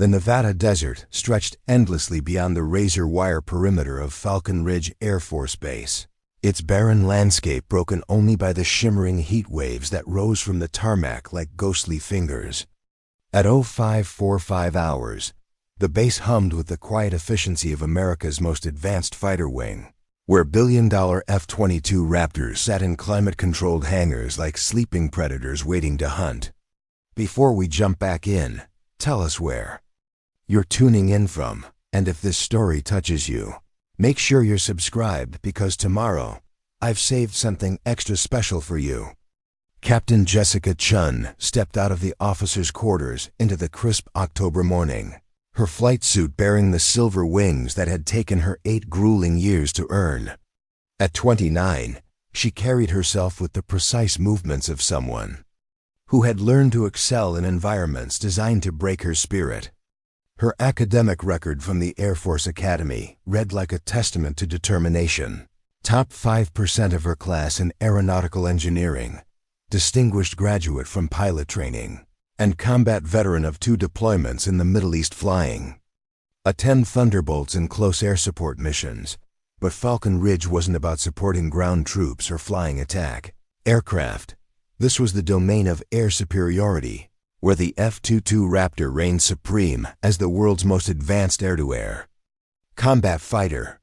The Nevada desert stretched endlessly beyond the razor-wire perimeter of Falcon Ridge Air Force Base, its barren landscape broken only by the shimmering heat waves that rose from the tarmac like ghostly fingers. At 0545 hours, the base hummed with the quiet efficiency of America's most advanced fighter wing, where billion-dollar F-22 Raptors sat in climate-controlled hangars like sleeping predators waiting to hunt. Before we jump back in, tell us where you're tuning in from, and if this story touches you, make sure you're subscribed because tomorrow, I've saved something extra special for you. Captain Jessica Chun stepped out of the officers' quarters into the crisp October morning, her flight suit bearing the silver wings that had taken her 8 grueling years to earn. At 29, she carried herself with the precise movements of someone who had learned to excel in environments designed to break her spirit. Her academic record from the Air Force Academy read like a testament to determination. Top 5% of her class in aeronautical engineering, distinguished graduate from pilot training, and combat veteran of 2 deployments in the Middle East flying. Attend Thunderbolts in close air support missions, but Falcon Ridge wasn't about supporting ground troops or flying attack aircraft. This was the domain of air superiority, where the F-22 Raptor reigned supreme as the world's most advanced air-to-air combat fighter.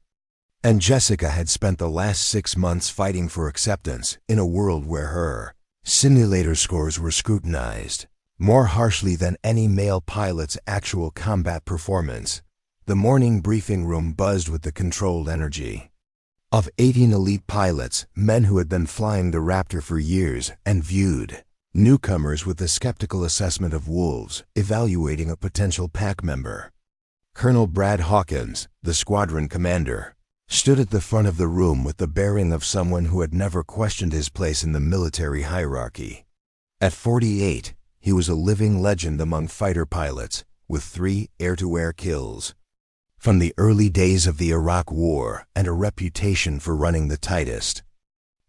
And Jessica had spent the last 6 months fighting for acceptance in a world where her simulator scores were scrutinized more harshly than any male pilot's actual combat performance. The morning briefing room buzzed with the controlled energy of 18 elite pilots, men who had been flying the Raptor for years and viewed newcomers with the skeptical assessment of wolves evaluating a potential pack member. Colonel Brad Hawkins, the squadron commander, stood at the front of the room with the bearing of someone who had never questioned his place in the military hierarchy. At 48, he was a living legend among fighter pilots, with 3 air-to-air kills from the early days of the Iraq War and a reputation for running the tightest,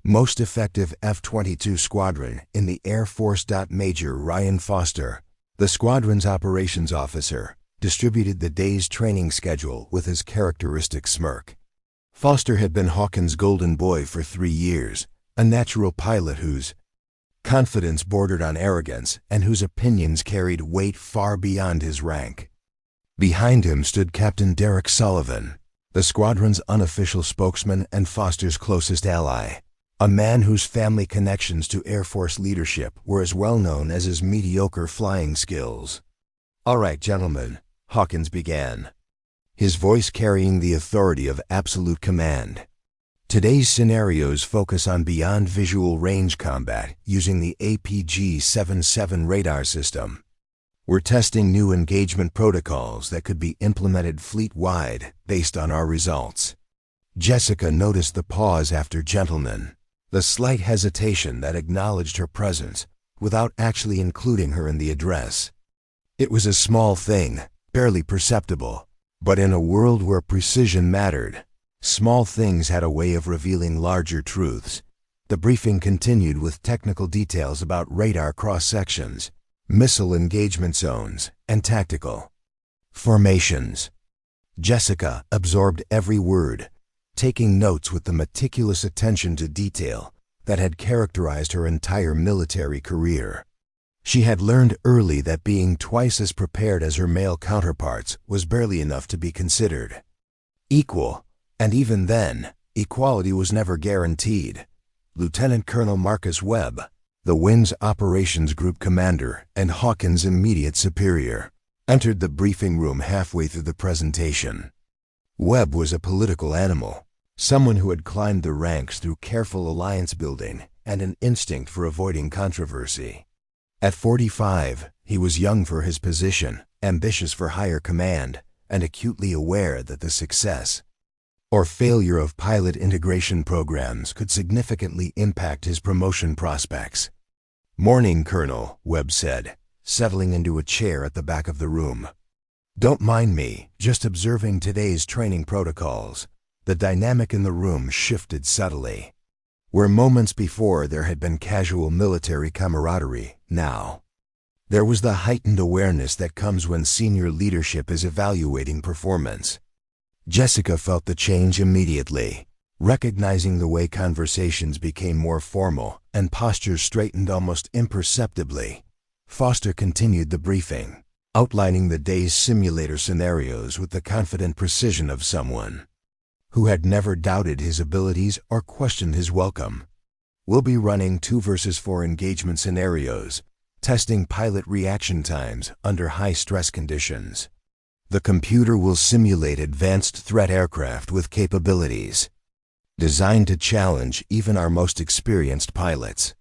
most effective F-22 squadron in the Air Force. Major Ryan Foster, the squadron's operations officer, distributed the day's training schedule with his characteristic smirk. Foster had been Hawkins' golden boy for 3 years, a natural pilot whose confidence bordered on arrogance and whose opinions carried weight far beyond his rank. Behind him stood Captain Derek Sullivan, the squadron's unofficial spokesman and Foster's closest ally, a man whose family connections to Air Force leadership were as well known as his mediocre flying skills. "All right, gentlemen," Hawkins began, his voice carrying the authority of absolute command. "Today's scenarios focus on beyond visual range combat using the APG-77 radar system. We're testing new engagement protocols that could be implemented fleet-wide based on our results." Jessica noticed the pause after "gentlemen," the slight hesitation that acknowledged her presence without actually including her in the address. It was a small thing, barely perceptible, but in a world where precision mattered, small things had a way of revealing larger truths. The briefing continued with technical details about radar cross-sections, missile engagement zones, and tactical formations. Jessica absorbed every word, taking notes with the meticulous attention to detail that had characterized her entire military career. She had learned early that being twice as prepared as her male counterparts was barely enough to be considered equal, and even then, equality was never guaranteed. Lieutenant Colonel Marcus Webb, the wing's operations group commander and Hawkins' immediate superior, entered the briefing room halfway through the presentation. Webb was a political animal, someone who had climbed the ranks through careful alliance building and an instinct for avoiding controversy. At 45, he was young for his position, ambitious for higher command, and acutely aware that the success or failure of pilot integration programs could significantly impact his promotion prospects. "Morning, Colonel," Webb said, settling into a chair at the back of the room. "Don't mind me, just observing today's training protocols." The dynamic in the room shifted subtly. Where moments before there had been casual military camaraderie, now There was the heightened awareness that comes when senior leadership is evaluating performance. Jessica felt the change immediately, recognizing the way conversations became more formal and postures straightened almost imperceptibly. Foster continued the briefing, outlining the day's simulator scenarios with the confident precision of someone who had never doubted his abilities or questioned his welcome. We'll be running 2 versus 4 engagement scenarios, testing pilot reaction times under high-stress conditions. The computer will simulate advanced threat aircraft with capabilities designed to challenge even our most experienced pilots.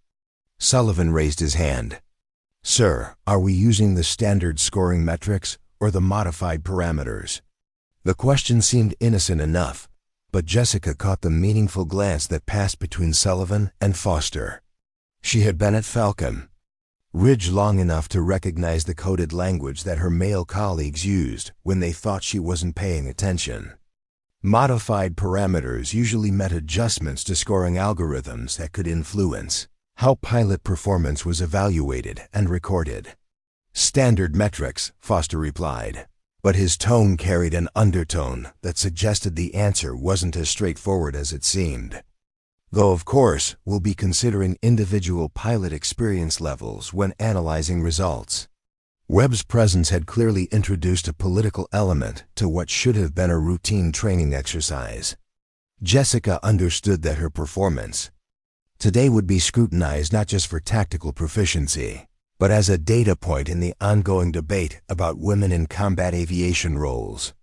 Sullivan raised his hand. Sir, are we using the standard scoring metrics or the modified parameters? The question seemed innocent enough, but Jessica caught the meaningful glance that passed between Sullivan and Foster. She had been at Falcon Ridge long enough to recognize the coded language that her male colleagues used when they thought she wasn't paying attention. Modified parameters usually meant adjustments to scoring algorithms that could influence how pilot performance was evaluated and recorded. Standard metrics, Foster replied, but his tone carried an undertone that suggested the answer wasn't as straightforward as it seemed. Though, of course, we'll be considering individual pilot experience levels when analyzing results. Webb's presence had clearly introduced a political element to what should have been a routine training exercise. Jessica understood that her performance today would be scrutinized not just for tactical proficiency, but as a data point in the ongoing debate about women in combat aviation roles.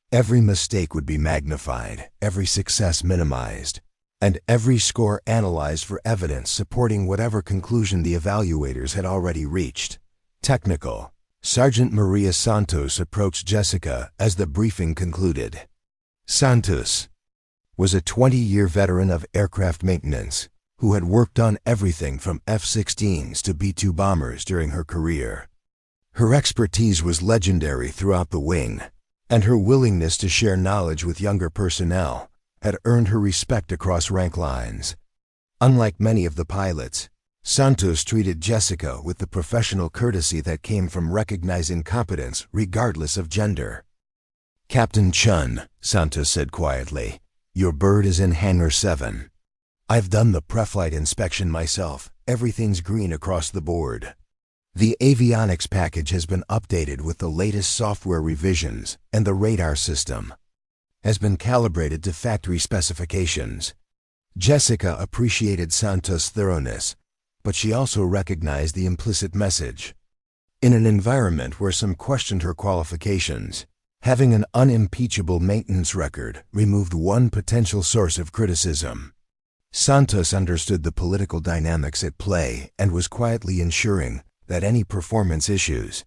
Every mistake would be magnified, every success minimized, and every score analyzed for evidence supporting whatever conclusion the evaluators had already reached. Technical. Sergeant Maria Santos approached Jessica as the briefing concluded. Santos was a 20-year veteran of aircraft maintenance who had worked on everything from F-16s to B-2 bombers during her career. Her expertise was legendary throughout the wing, and her willingness to share knowledge with younger personnel had earned her respect across rank lines. Unlike many of the pilots, Santos treated Jessica with the professional courtesy that came from recognizing competence regardless of gender. Captain Chun, Santos said quietly, your bird is in Hangar 7. I've done the pre-flight inspection myself. Everything's green across the board. The avionics package has been updated with the latest software revisions, and the radar system has been calibrated to factory specifications. Jessica appreciated Santos' thoroughness, but she also recognized the implicit message. In an environment where some questioned her qualifications, having an unimpeachable maintenance record removed one potential source of criticism. Santos understood the political dynamics at play and was quietly ensuring that any performance issues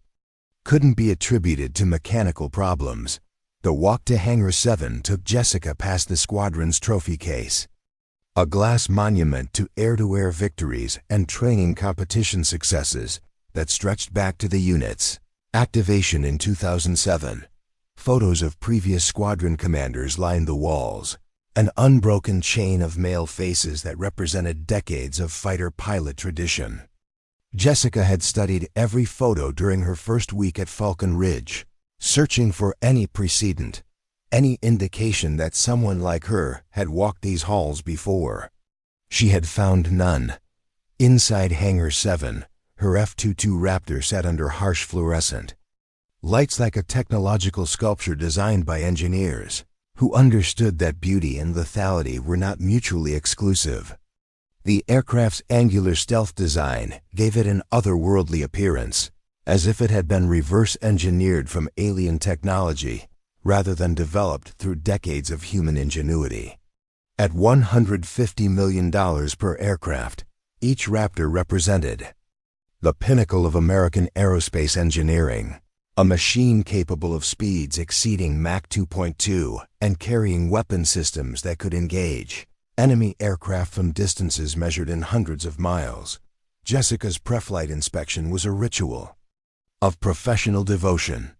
couldn't be attributed to mechanical problems. The walk to Hangar 7 took Jessica past the squadron's trophy case, a glass monument to air-to-air victories and training competition successes that stretched back to the unit's activation in 2007. Photos of previous squadron commanders lined the walls, an unbroken chain of male faces that represented decades of fighter-pilot tradition. Jessica had studied every photo during her first week at Falcon Ridge, searching for any precedent, any indication that someone like her had walked these halls before. She had found none. Inside Hangar 7, her F-22 Raptor sat under harsh fluorescent lights like a technological sculpture designed by engineers who understood that beauty and lethality were not mutually exclusive. The aircraft's angular stealth design gave it an otherworldly appearance, as if it had been reverse-engineered from alien technology rather than developed through decades of human ingenuity. At $150 million per aircraft, each Raptor represented the pinnacle of American aerospace engineering, a machine capable of speeds exceeding Mach 2.2 and carrying weapon systems that could engage enemy aircraft from distances measured in hundreds of miles. Jessica's pre-flight inspection was a ritual of professional devotion,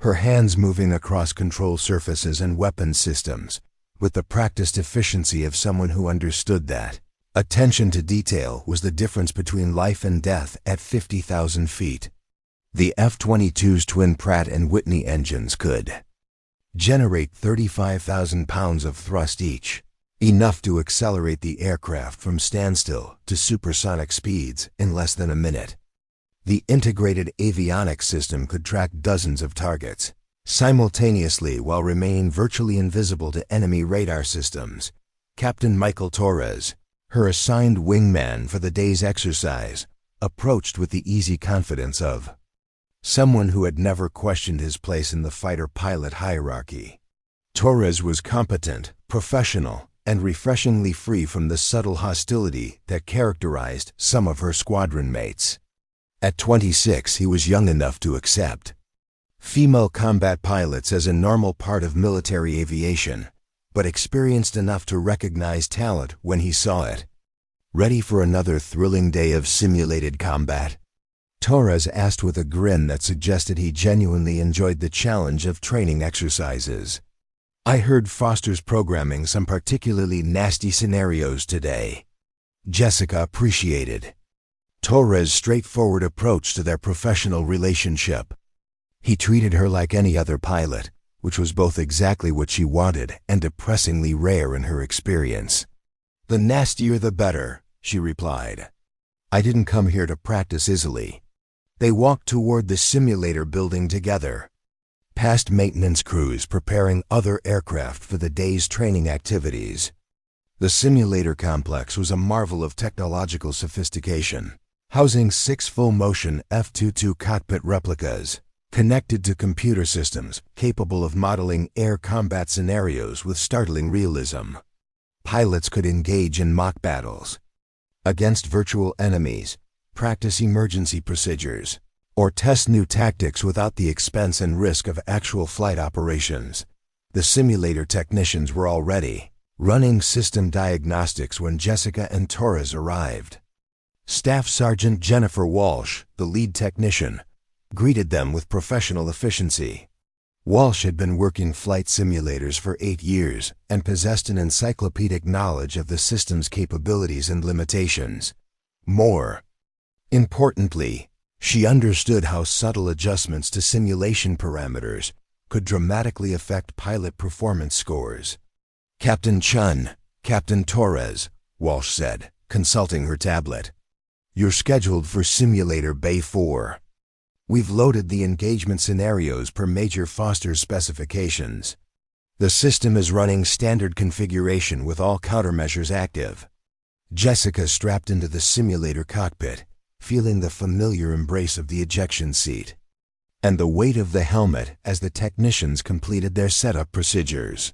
her hands moving across control surfaces and weapon systems with the practiced efficiency of someone who understood that attention to detail was the difference between life and death at 50,000 feet. The F-22's twin Pratt & Whitney engines could generate 35,000 pounds of thrust each, enough to accelerate the aircraft from standstill to supersonic speeds in less than a minute. The integrated avionics system could track dozens of targets simultaneously while remaining virtually invisible to enemy radar systems. Captain Michael Torres, her assigned wingman for the day's exercise, approached with the easy confidence of someone who had never questioned his place in the fighter-pilot hierarchy. Torres was competent, professional, and refreshingly free from the subtle hostility that characterized some of her squadron mates. At 26, he was young enough to accept female combat pilots as a normal part of military aviation, but experienced enough to recognize talent when he saw it. Ready for another thrilling day of simulated combat? Torres asked with a grin that suggested he genuinely enjoyed the challenge of training exercises. I heard Foster's programming some particularly nasty scenarios today. Jessica appreciated Torres' straightforward approach to their professional relationship. He treated her like any other pilot, which was both exactly what she wanted and depressingly rare in her experience. "The nastier the better," she replied. "I didn't come here to practice easily." They walked toward the simulator building together, past maintenance crews preparing other aircraft for the day's training activities. The simulator complex was a marvel of technological sophistication, housing 6 full-motion F-22 cockpit replicas, connected to computer systems capable of modeling air combat scenarios with startling realism. Pilots could engage in mock battles against virtual enemies, practice emergency procedures, or test new tactics without the expense and risk of actual flight operations. The simulator technicians were already running system diagnostics when Jessica and Torres arrived. Staff Sergeant Jennifer Walsh, the lead technician, greeted them with professional efficiency. Walsh had been working flight simulators for 8 years and possessed an encyclopedic knowledge of the system's capabilities and limitations. More importantly, she understood how subtle adjustments to simulation parameters could dramatically affect pilot performance scores. "Captain Chun, Captain Torres," Walsh said, consulting her tablet. "You're scheduled for Simulator Bay 4. We've loaded the engagement scenarios per Major Foster's specifications. The system is running standard configuration with all countermeasures active." Jessica strapped into the simulator cockpit, feeling the familiar embrace of the ejection seat and the weight of the helmet as the technicians completed their setup procedures.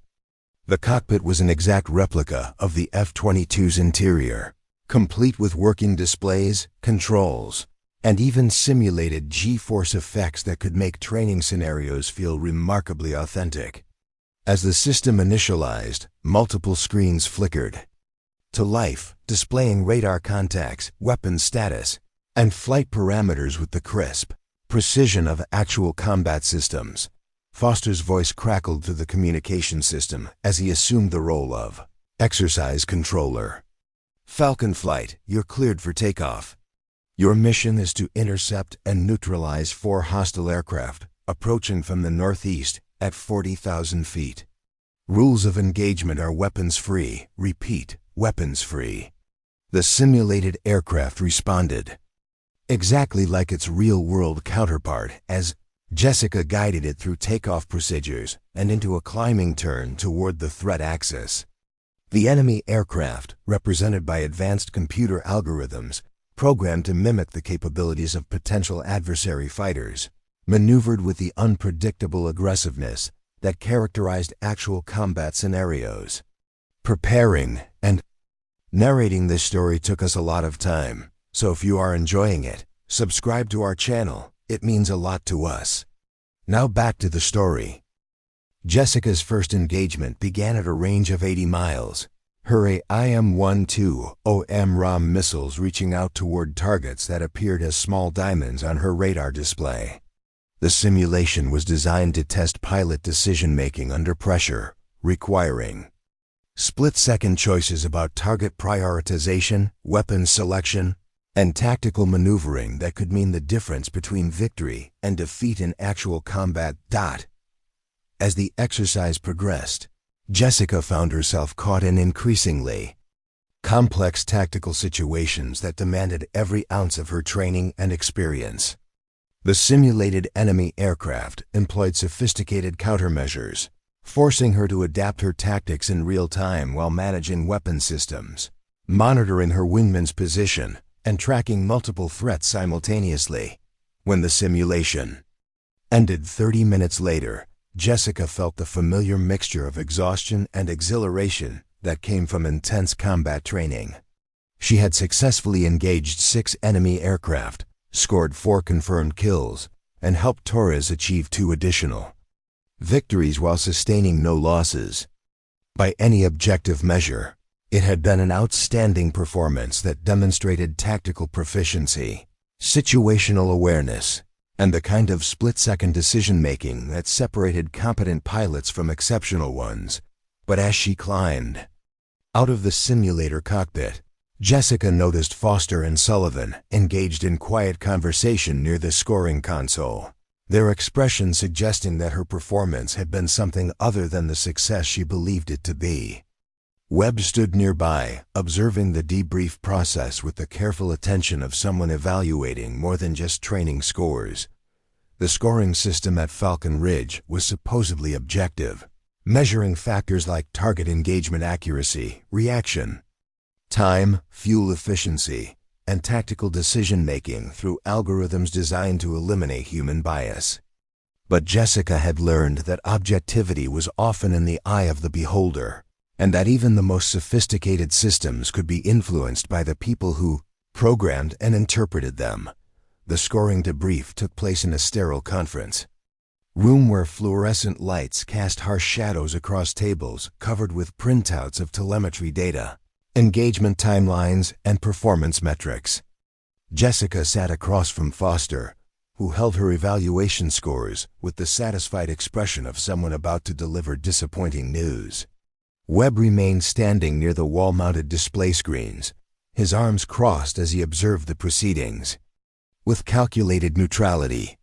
The cockpit was an exact replica of the F-22's interior, complete with working displays, controls, and even simulated G-force effects that could make training scenarios feel remarkably authentic. As the system initialized, multiple screens flickered to life, displaying radar contacts, weapon status, and flight parameters with the crisp precision of actual combat systems. Foster's voice crackled through the communication system as he assumed the role of exercise controller. "Falcon Flight, you're cleared for takeoff. Your mission is to intercept and neutralize 4 hostile aircraft approaching from the northeast at 40,000 feet. Rules of engagement are weapons-free. Repeat, weapons-free." The simulated aircraft responded exactly like its real-world counterpart as Jessica guided it through takeoff procedures and into a climbing turn toward the threat axis. The enemy aircraft, represented by advanced computer algorithms programmed to mimic the capabilities of potential adversary fighters, maneuvered with the unpredictable aggressiveness that characterized actual combat scenarios. Preparing and narrating this story took us a lot of time, so if you are enjoying it, subscribe to our channel. It means a lot to us. Now back to the story. Jessica's first engagement began at a range of 80 miles. Her IM-12 RAM missiles reaching out toward targets that appeared as small diamonds on her radar display. The simulation was designed to test pilot decision-making under pressure, requiring split-second choices about target prioritization, weapon selection, and tactical maneuvering that could mean the difference between victory and defeat in actual combat. As the exercise progressed, Jessica found herself caught in increasingly complex tactical situations that demanded every ounce of her training and experience. The simulated enemy aircraft employed sophisticated countermeasures, forcing her to adapt her tactics in real time while managing weapon systems, monitoring her wingman's position, and tracking multiple threats simultaneously. When the simulation ended 30 minutes later, Jessica felt the familiar mixture of exhaustion and exhilaration that came from intense combat training. She had successfully engaged 6 enemy aircraft, scored 4 confirmed kills, and helped Torres achieve 2 additional victories while sustaining no losses. By any objective measure, it had been an outstanding performance that demonstrated tactical proficiency, situational awareness, and the kind of split-second decision-making that separated competent pilots from exceptional ones. But as she climbed out of the simulator cockpit, Jessica noticed Foster and Sullivan engaged in quiet conversation near the scoring console, their expressions suggesting that her performance had been something other than the success she believed it to be. Webb stood nearby, observing the debrief process with the careful attention of someone evaluating more than just training scores. The scoring system at Falcon Ridge was supposedly objective, measuring factors like target engagement accuracy, reaction time, fuel efficiency, and tactical decision-making through algorithms designed to eliminate human bias. But Jessica had learned that objectivity was often in the eye of the beholder, and that even the most sophisticated systems could be influenced by the people who programmed and interpreted them. The scoring debrief took place in a sterile conference room where fluorescent lights cast harsh shadows across tables covered with printouts of telemetry data, engagement timelines, and performance metrics. Jessica sat across from Foster, who held her evaluation scores with the satisfied expression of someone about to deliver disappointing news. Webb remained standing near the wall-mounted display screens, his arms crossed as he observed the proceedings. With calculated neutrality,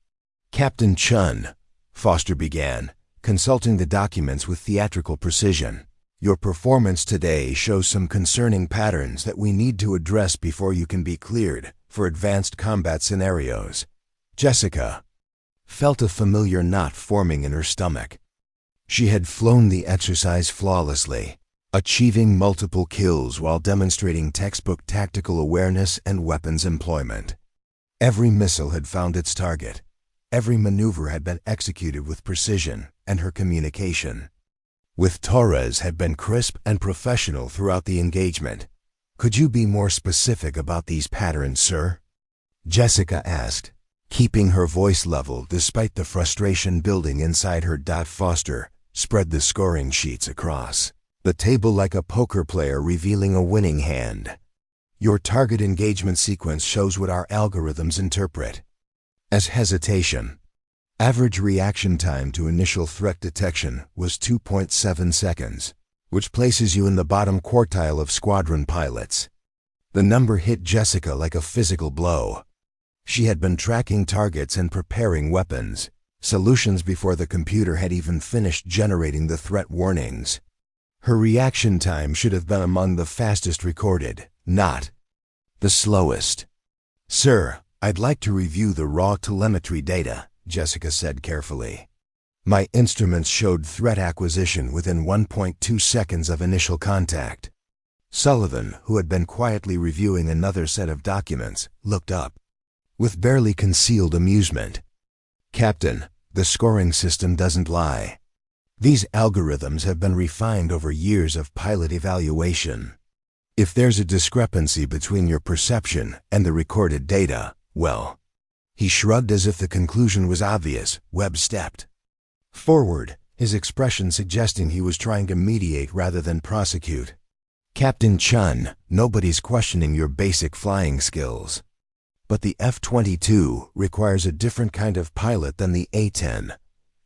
"Captain Chun," Foster began, consulting the documents with theatrical precision, "your performance today shows some concerning patterns that we need to address before you can be cleared for advanced combat scenarios." Jessica felt a familiar knot forming in her stomach. She had flown the exercise flawlessly, achieving multiple kills while demonstrating textbook tactical awareness and weapons employment. Every missile had found its target. Every maneuver had been executed with precision, and her communication with Torres had been crisp and professional throughout the engagement. "Could you be more specific about these patterns, sir?" Jessica asked, keeping her voice level despite the frustration building inside her. Foster spread the scoring sheets across the table like a poker player revealing a winning hand. "Your target engagement sequence shows what our algorithms interpret as hesitation. Average reaction time to initial threat detection was 2.7 seconds, which places you in the bottom quartile of squadron pilots." The number hit Jessica like a physical blow. She had been tracking targets and preparing weapons solutions before the computer had even finished generating the threat warnings. Her reaction time should have been among the fastest recorded, not the slowest. "Sir, I'd like to review the raw telemetry data," Jessica said carefully. "My instruments showed threat acquisition within 1.2 seconds of initial contact." Sullivan, who had been quietly reviewing another set of documents, looked up with barely concealed amusement. "Captain, the scoring system doesn't lie. These algorithms have been refined over years of pilot evaluation. If there's a discrepancy between your perception and the recorded data, well..." He shrugged as if the conclusion was obvious. Webb stepped forward, his expression suggesting he was trying to mediate rather than prosecute. "Captain Chun, nobody's questioning your basic flying skills. But the F-22 requires a different kind of pilot than the A-10.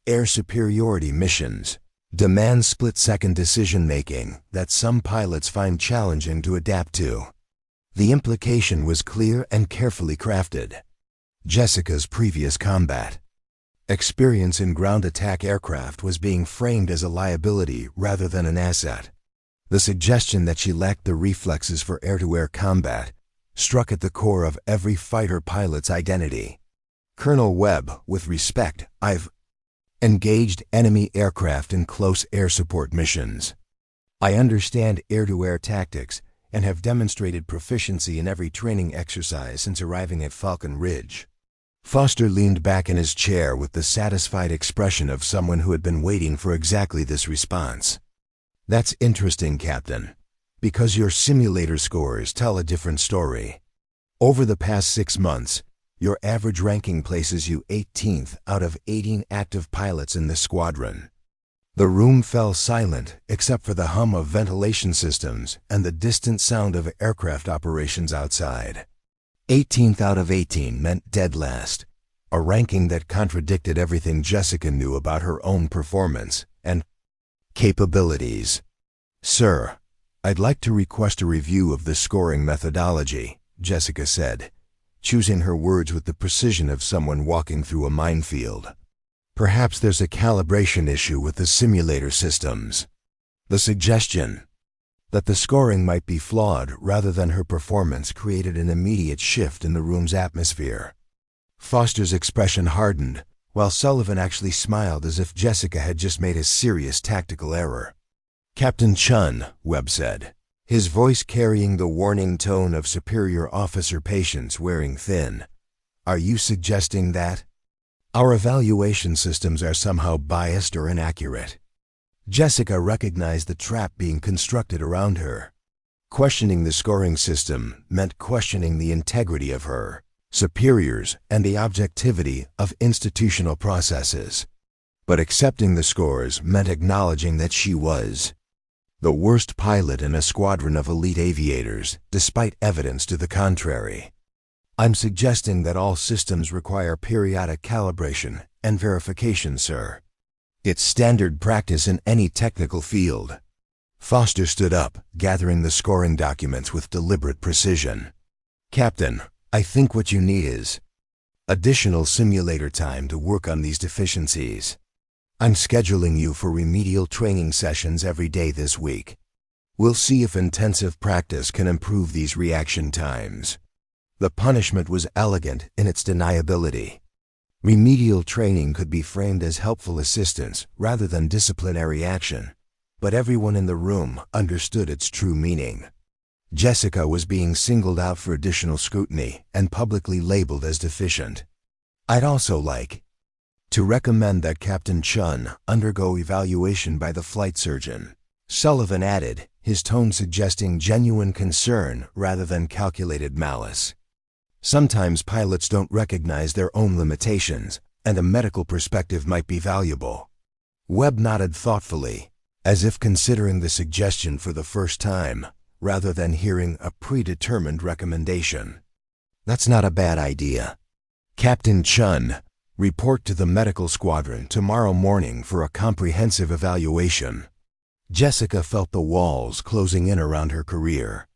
Air superiority missions demand split-second decision-making that some pilots find challenging to adapt to. The implication was clear and carefully crafted. Jessica's previous combat experience in ground attack aircraft was being framed as a liability rather than an asset. The suggestion that she lacked the reflexes for air-to-air combat struck at the core of every fighter pilot's identity. Colonel Webb, with respect, I've engaged enemy aircraft in close air support missions. I understand air-to-air tactics and have demonstrated proficiency in every training exercise since arriving at Falcon Ridge. Foster leaned back in his chair with the satisfied expression of someone who had been waiting for exactly this response. That's interesting, Captain, because your simulator scores tell a different story. Over the past 6 months, your average ranking places you 18th out of 18 active pilots in the squadron. The room fell silent except for the hum of ventilation systems and the distant sound of aircraft operations outside. 18th out of 18 meant dead last, a ranking that contradicted everything Jessica knew about her own performance and capabilities. Sir, I'd like to request a review of the scoring methodology, Jessica said, choosing her words with the precision of someone walking through a minefield. Perhaps there's a calibration issue with the simulator systems. The suggestion that the scoring might be flawed rather than her performance created an immediate shift in the room's atmosphere. Foster's expression hardened, while Sullivan actually smiled as if Jessica had just made a serious tactical error. Captain Chun, Webb said, his voice carrying the warning tone of superior officer patience wearing thin. Are you suggesting that our evaluation systems are somehow biased or inaccurate? Jessica recognized the trap being constructed around her. Questioning the scoring system meant questioning the integrity of her superiors and the objectivity of institutional processes. But accepting the scores meant acknowledging that she was the worst pilot in a squadron of elite aviators, despite evidence to the contrary. I'm suggesting that all systems require periodic calibration and verification, sir. It's standard practice in any technical field. Foster stood up, gathering the scoring documents with deliberate precision. Captain, I think what you need is additional simulator time to work on these deficiencies. I'm scheduling you for remedial training sessions every day this week. We'll see if intensive practice can improve these reaction times. The punishment was elegant in its deniability. Remedial training could be framed as helpful assistance rather than disciplinary action, but everyone in the room understood its true meaning. Jessica was being singled out for additional scrutiny and publicly labeled as deficient. I'd also like to recommend that Captain Chun undergo evaluation by the flight surgeon, Sullivan added, his tone suggesting genuine concern rather than calculated malice. Sometimes pilots don't recognize their own limitations, and a medical perspective might be valuable. Webb nodded thoughtfully, as if considering the suggestion for the first time, rather than hearing a predetermined recommendation. That's not a bad idea. Captain Chun, report to the medical squadron tomorrow morning for a comprehensive evaluation. Jessica felt the walls closing in around her career.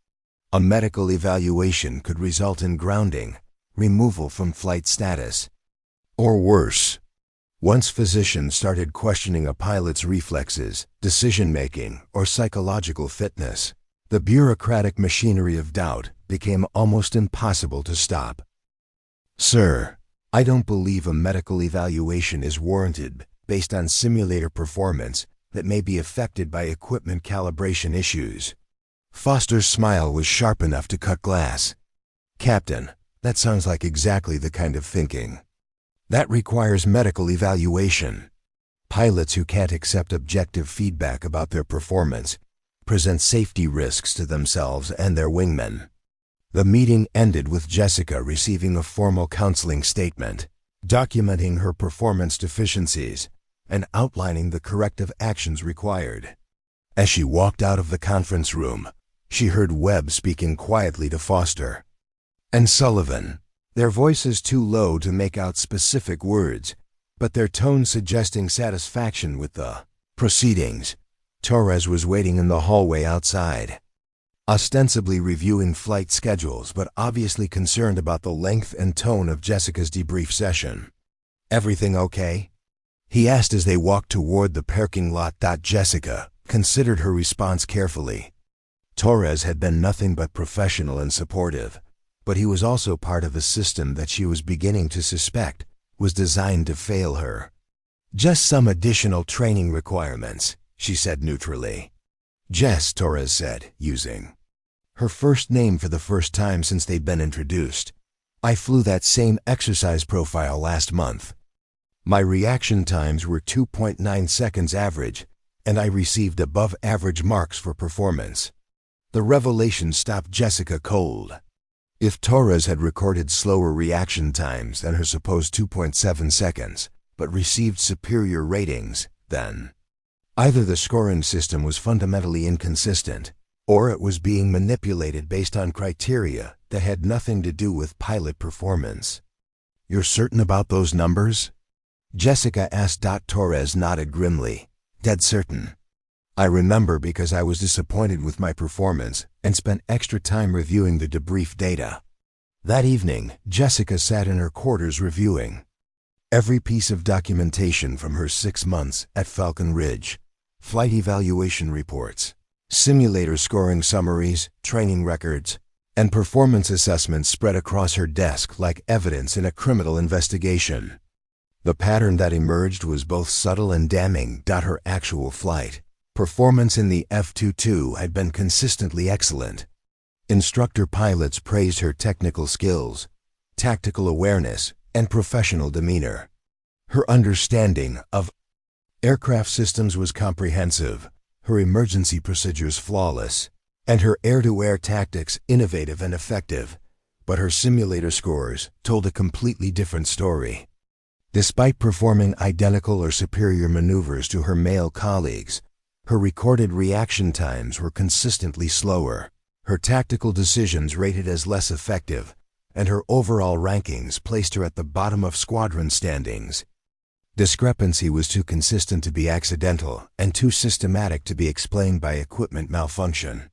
A medical evaluation could result in grounding, removal from flight status, or worse. Once physicians started questioning a pilot's reflexes, decision-making, or psychological fitness, the bureaucratic machinery of doubt became almost impossible to stop. Sir, I don't believe a medical evaluation is warranted based on simulator performance that may be affected by equipment calibration issues. Foster's smile was sharp enough to cut glass. Captain, that sounds like exactly the kind of thinking that requires medical evaluation. Pilots who can't accept objective feedback about their performance present safety risks to themselves and their wingmen. The meeting ended with Jessica receiving a formal counseling statement, documenting her performance deficiencies and outlining the corrective actions required. As she walked out of the conference room, she heard Webb speaking quietly to Foster and Sullivan, their voices too low to make out specific words, but their tone suggesting satisfaction with the proceedings. Torres was waiting in the hallway outside. ostensibly reviewing flight schedules but obviously concerned about the length and tone of Jessica's debrief session. "Everything okay?" he asked as they walked toward the parking lot. Jessica considered her response carefully. Torres had been nothing but professional and supportive, but he was also part of a system that she was beginning to suspect was designed to fail her. "Just some additional training requirements," she said neutrally. "Jess," Torres said, using her first name for the first time since they'd been introduced. "I flew that same exercise profile last month. My reaction times were 2.9 seconds average, and I received above-average marks for performance." The revelation stopped Jessica cold. If Torres had recorded slower reaction times than her supposed 2.7 seconds, but received superior ratings, then either the scoring system was fundamentally inconsistent, or it was being manipulated based on criteria that had nothing to do with pilot performance. "You're certain about those numbers?" Jessica asked. Torres nodded grimly. "Dead certain. I remember because I was disappointed with my performance and spent extra time reviewing the debrief data." That evening, Jessica sat in her quarters reviewing every piece of documentation from her 6 months at Falcon Ridge: flight evaluation reports, simulator scoring summaries, training records, and performance assessments spread across her desk like evidence in a criminal investigation. The pattern that emerged was both subtle and damning. Her actual flight performance in the F-22 had been consistently excellent. Instructor pilots praised her technical skills, tactical awareness, and professional demeanor. Her understanding of aircraft systems was comprehensive, her emergency procedures flawless, and her air-to-air tactics innovative and effective. But her simulator scores told a completely different story. Despite performing identical or superior maneuvers to her male colleagues, her recorded reaction times were consistently slower, her tactical decisions rated as less effective, and her overall rankings placed her at the bottom of squadron standings. Discrepancy was too consistent to be accidental and too systematic to be explained by equipment malfunction.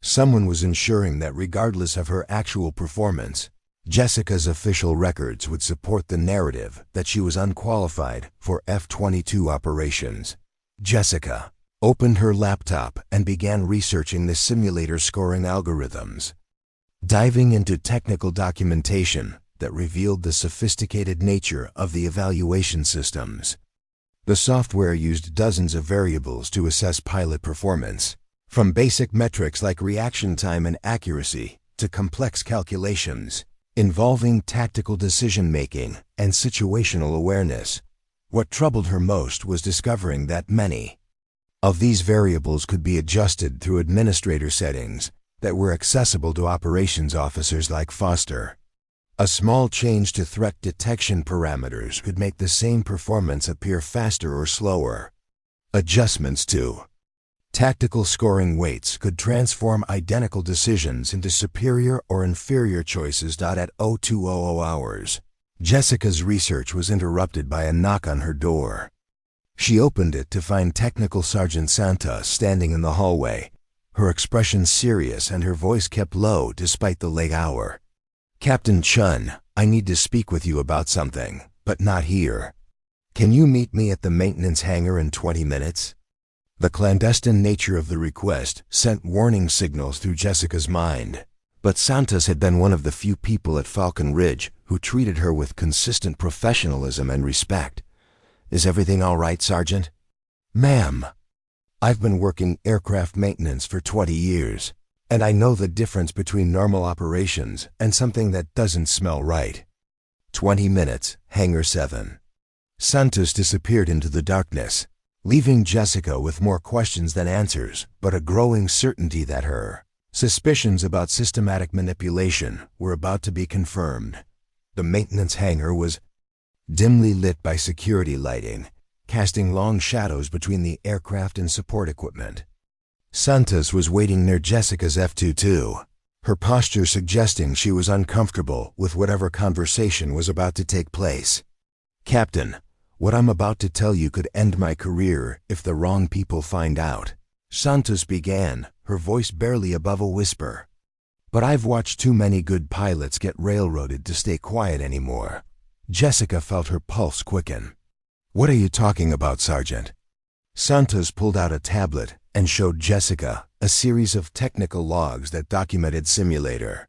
Someone was ensuring that regardless of her actual performance, Jessica's official records would support the narrative that she was unqualified for F-22 operations. Jessica opened her laptop and began researching the simulator scoring algorithms, diving into technical documentation that revealed the sophisticated nature of the evaluation systems. The software used dozens of variables to assess pilot performance, from basic metrics like reaction time and accuracy to complex calculations involving tactical decision-making and situational awareness. What troubled her most was discovering that many of these variables could be adjusted through administrator settings that were accessible to operations officers like Foster. A small change to threat detection parameters could make the same performance appear faster or slower. Adjustments to tactical scoring weights could transform identical decisions into superior or inferior choices. At 0200 hours, Jessica's research was interrupted by a knock on her door. She opened it to find Technical Sergeant Santos standing in the hallway, her expression serious and her voice kept low despite the late hour. "Captain Chun, I need to speak with you about something, but not here. Can you meet me at the maintenance hangar in 20 minutes? The clandestine nature of the request sent warning signals through Jessica's mind, but Santos had been one of the few people at Falcon Ridge who treated her with consistent professionalism and respect. "Is everything all right, Sergeant?" "Ma'am, I've been working aircraft maintenance for 20 years, and I know the difference between normal operations and something that doesn't smell right." 20 minutes, Hangar 7. Santos disappeared into the darkness, leaving Jessica with more questions than answers, but a growing certainty that her suspicions about systematic manipulation were about to be confirmed. The maintenance hangar was dimly lit by security lighting, casting long shadows between the aircraft and support equipment. Santos was waiting near Jessica's F-22, her posture suggesting she was uncomfortable with whatever conversation was about to take place. "Captain, what I'm about to tell you could end my career if the wrong people find out," Santos began, her voice barely above a whisper. "But I've watched too many good pilots get railroaded to stay quiet anymore." Jessica felt her pulse quicken. "What are you talking about, Sergeant?" Santos pulled out a tablet and showed Jessica a series of technical logs that documented simulator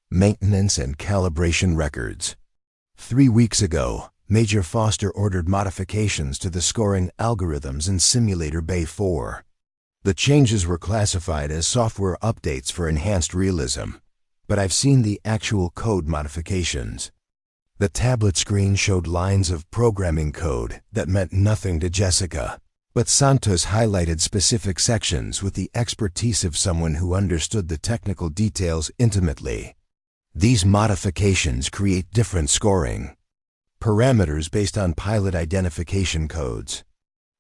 maintenance and calibration records. 3 weeks ago, Major Foster ordered modifications to the scoring algorithms in Simulator Bay 4. The changes were classified as software updates for enhanced realism, but I've seen the actual code modifications. The tablet screen showed lines of programming code that meant nothing to Jessica, but Santos highlighted specific sections with the expertise of someone who understood the technical details intimately. These modifications create different scoring parameters based on pilot identification codes.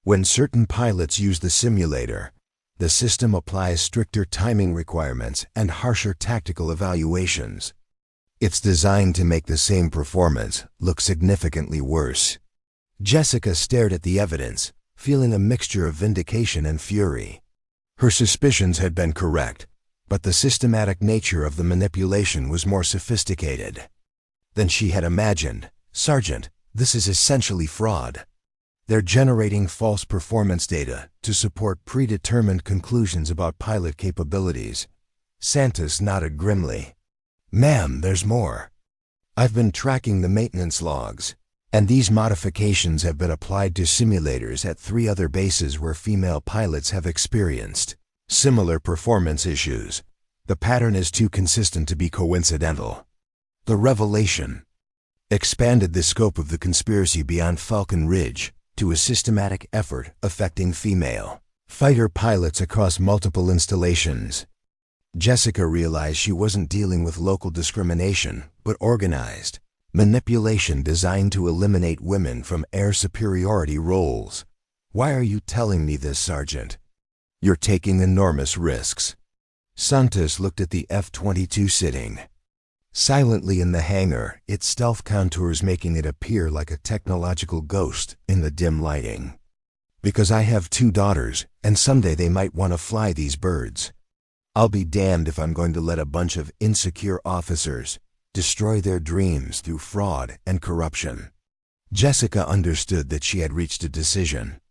When certain pilots use the simulator, the system applies stricter timing requirements and harsher tactical evaluations. It's designed to make the same performance look significantly worse. Jessica stared at the evidence, feeling a mixture of vindication and fury. Her suspicions had been correct, but the systematic nature of the manipulation was more sophisticated than she had imagined. "Sergeant, this is essentially fraud. They're generating false performance data to support predetermined conclusions about pilot capabilities." Santos nodded grimly. "Ma'am, there's more. I've been tracking the maintenance logs, and these modifications have been applied to simulators at 3 other bases where female pilots have experienced similar performance issues. The pattern is too consistent to be coincidental." The revelation expanded the scope of the conspiracy beyond Falcon Ridge to a systematic effort affecting female fighter pilots across multiple installations. Jessica realized she wasn't dealing with local discrimination, but organized manipulation designed to eliminate women from air superiority roles. "Why are you telling me this, Sergeant? You're taking enormous risks." Santos looked at the F-22 sitting silently in the hangar, its stealth contours making it appear like a technological ghost in the dim lighting. "Because I have 2 daughters, and someday they might want to fly these birds. I'll be damned if I'm going to let a bunch of insecure officers destroy their dreams through fraud and corruption." Jessica understood that she had reached a decision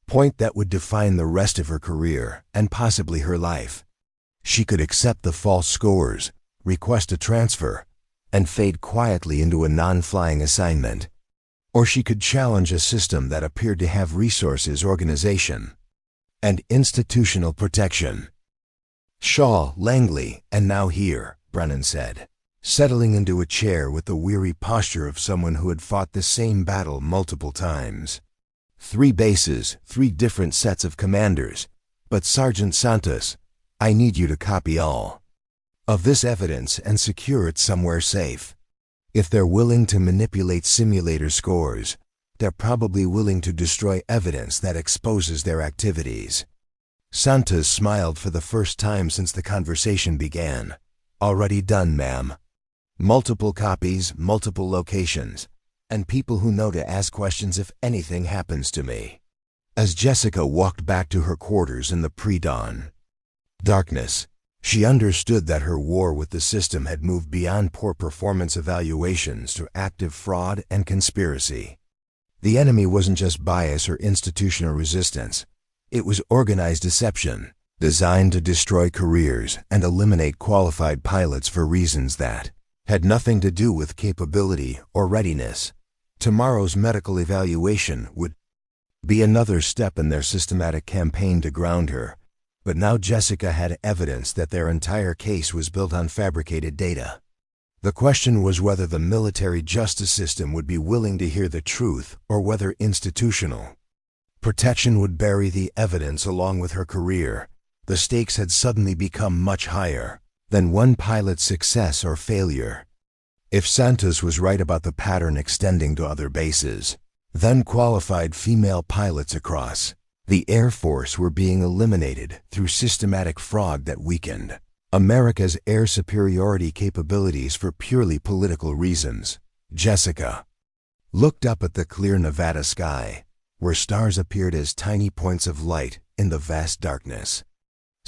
point that would define the rest of her career and possibly her life. She could accept the false scores, request a transfer, and fade quietly into a non-flying assignment. Or she could challenge a system that appeared to have resources, organization, and institutional protection. "Shaw, Langley, and now here," Brennan said, settling into a chair with the weary posture of someone who had fought the same battle multiple times. 3 bases, 3 different sets of commanders, but Sergeant Santos, I need you to copy all of this evidence and secure it somewhere safe. If they're willing to manipulate simulator scores, they're probably willing to destroy evidence that exposes their activities." Santos smiled for the first time since the conversation began. "Already done, ma'am. Multiple copies, multiple locations, and people who know to ask questions if anything happens to me." As Jessica walked back to her quarters in the pre-dawn darkness, she understood that her war with the system had moved beyond poor performance evaluations to active fraud and conspiracy. The enemy wasn't just bias or institutional resistance. It was organized deception, designed to destroy careers and eliminate qualified pilots for reasons that had nothing to do with capability or readiness. Tomorrow's medical evaluation would be another step in their systematic campaign to ground her. But now Jessica had evidence that their entire case was built on fabricated data. The question was whether the military justice system would be willing to hear the truth or whether institutional protection would bury the evidence along with her career. The stakes had suddenly become much higher than one pilot's success or failure. If Santos was right about the pattern extending to other bases, then qualified female pilots across the Air Force were being eliminated through systematic fraud that weakened America's air superiority capabilities for purely political reasons. Jessica looked up at the clear Nevada sky, where stars appeared as tiny points of light in the vast darkness.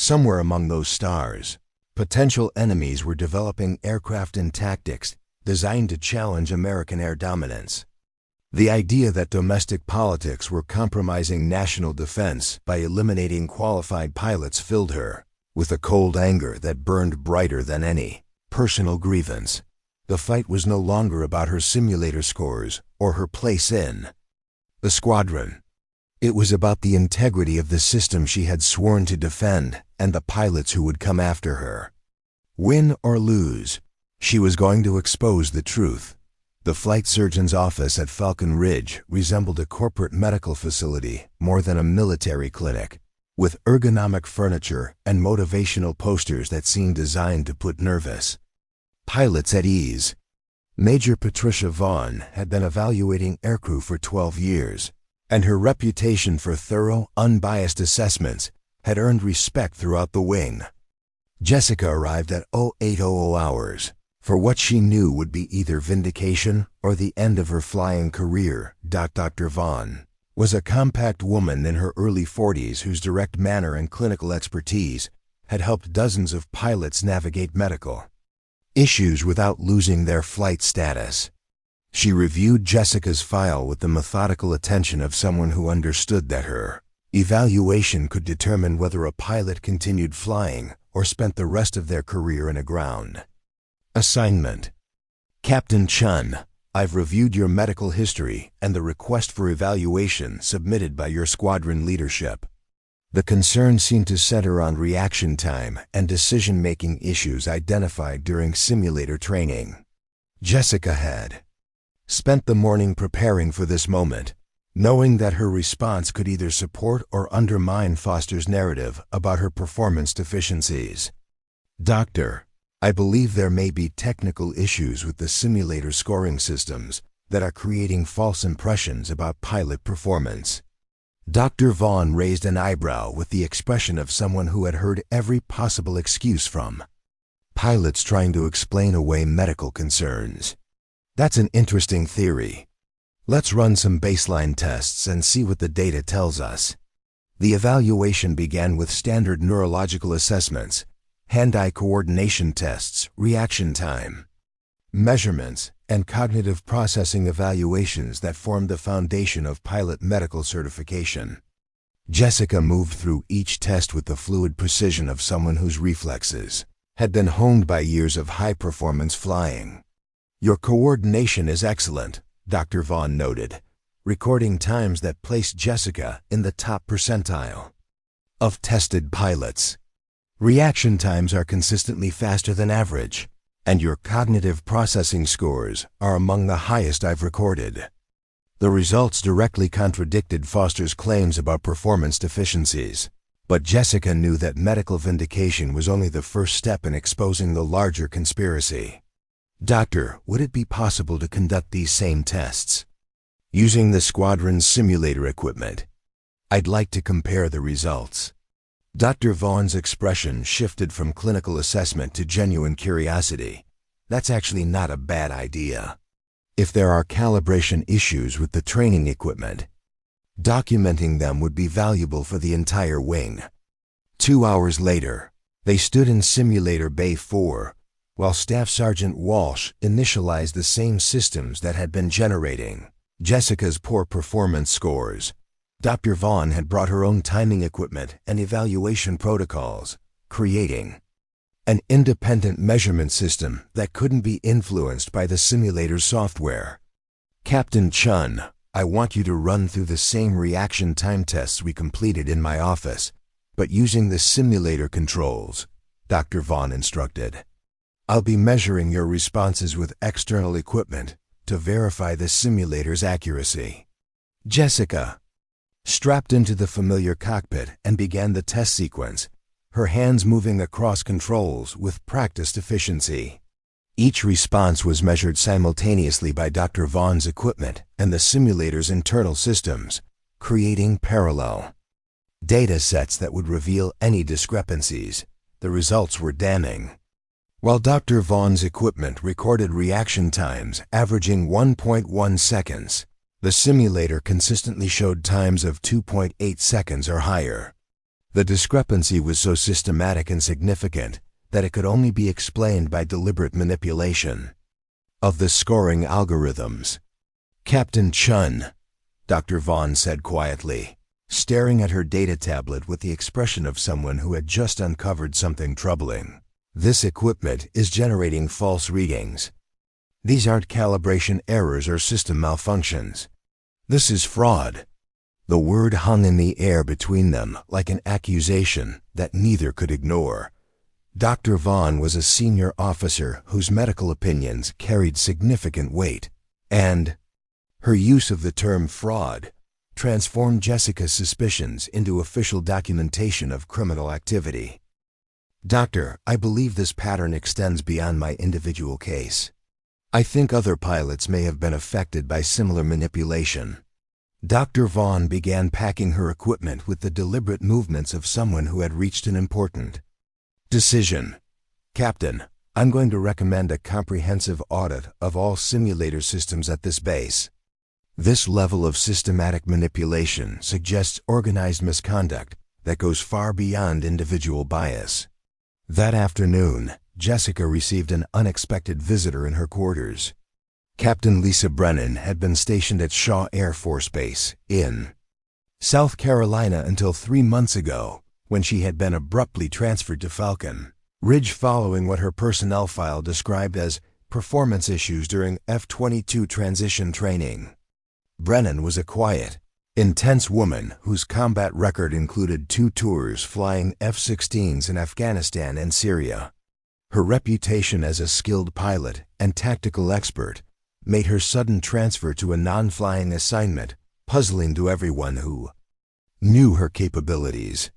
Somewhere among those stars, potential enemies were developing aircraft and tactics designed to challenge American air dominance. The idea that domestic politics were compromising national defense by eliminating qualified pilots filled her with a cold anger that burned brighter than any personal grievance. The fight was no longer about her simulator scores or her place in the squadron. It was about the integrity of the system she had sworn to defend and the pilots who would come after her. Win or lose, she was going to expose the truth. The flight surgeon's office at Falcon Ridge resembled a corporate medical facility more than a military clinic, with ergonomic furniture and motivational posters that seemed designed to put nervous pilots at ease. Major Patricia Vaughn had been evaluating aircrew for 12 years, and her reputation for thorough, unbiased assessments had earned respect throughout the wing. Jessica arrived at 0800 hours for what she knew would be either vindication or the end of her flying career. Dr. Vaughn was a compact woman in her early 40s whose direct manner and clinical expertise had helped dozens of pilots navigate medical issues without losing their flight status. She reviewed Jessica's file with the methodical attention of someone who understood that her evaluation could determine whether a pilot continued flying or spent the rest of their career in a ground assignment. Captain Chun, I've reviewed your medical history and the request for evaluation submitted by your squadron leadership. The concern seemed to center on reaction time and decision-making issues identified during simulator training. Jessica had spent the morning preparing for this moment, knowing that her response could either support or undermine Foster's narrative about her performance deficiencies. Doctor, I believe there may be technical issues with the simulator scoring systems that are creating false impressions about pilot performance. Dr. Vaughn raised an eyebrow with the expression of someone who had heard every possible excuse from pilots trying to explain away medical concerns. That's an interesting theory. Let's run some baseline tests and see what the data tells us. The evaluation began with standard neurological assessments, hand-eye coordination tests, reaction time measurements, and cognitive processing evaluations that formed the foundation of pilot medical certification. Jessica moved through each test with the fluid precision of someone whose reflexes had been honed by years of high-performance flying. Your coordination is excellent, Dr. Vaughn noted, recording times that placed Jessica in the top percentile of tested pilots. Reaction times are consistently faster than average, and your cognitive processing scores are among the highest I've recorded. The results directly contradicted Foster's claims about performance deficiencies, but Jessica knew that medical vindication was only the first step in exposing the larger conspiracy. Doctor, would it be possible to conduct these same tests using the squadron's simulator equipment? I'd like to compare the results. Dr. Vaughn's expression shifted from clinical assessment to genuine curiosity. That's actually not a bad idea. If there are calibration issues with the training equipment, documenting them would be valuable for the entire wing. 2 hours later, they stood in Simulator Bay 4, while Staff Sergeant Walsh initialized the same systems that had been generating Jessica's poor performance scores. Dr. Vaughn had brought her own timing equipment and evaluation protocols, creating an independent measurement system that couldn't be influenced by the simulator's software. Captain Chun, I want you to run through the same reaction time tests we completed in my office, but using the simulator controls, Dr. Vaughn instructed. I'll be measuring your responses with external equipment to verify the simulator's accuracy. Jessica strapped into the familiar cockpit and began the test sequence, her hands moving across controls with practiced efficiency. Each response was measured simultaneously by Dr. Vaughn's equipment and the simulator's internal systems, creating parallel data sets that would reveal any discrepancies. The results were damning. While Dr. Vaughn's equipment recorded reaction times averaging 1.1 seconds, the simulator consistently showed times of 2.8 seconds or higher. The discrepancy was so systematic and significant that it could only be explained by deliberate manipulation of the scoring algorithms. "Captain Chun," Dr. Vaughn said quietly, staring at her data tablet with the expression of someone who had just uncovered something troubling. "This equipment is generating false readings. These aren't calibration errors or system malfunctions. This is fraud." The word hung in the air between them like an accusation that neither could ignore. Dr. Vaughn was a senior officer whose medical opinions carried significant weight, and her use of the term fraud transformed Jessica's suspicions into official documentation of criminal activity. "Doctor, I believe this pattern extends beyond my individual case. I think other pilots may have been affected by similar manipulation." Dr. Vaughn began packing her equipment with the deliberate movements of someone who had reached an important decision. "Captain, I'm going to recommend a comprehensive audit of all simulator systems at this base. This level of systematic manipulation suggests organized misconduct that goes far beyond individual bias." That afternoon, Jessica received an unexpected visitor in her quarters. Captain Lisa Brennan had been stationed at Shaw Air Force Base in South Carolina until 3 months ago, when she had been abruptly transferred to Falcon Ridge following what her personnel file described as performance issues during F-22 transition training. Brennan was a quiet, intense woman whose combat record included 2 tours flying F-16s in Afghanistan and Syria. Her reputation as a skilled pilot and tactical expert made her sudden transfer to a non-flying assignment puzzling to everyone who knew her capabilities.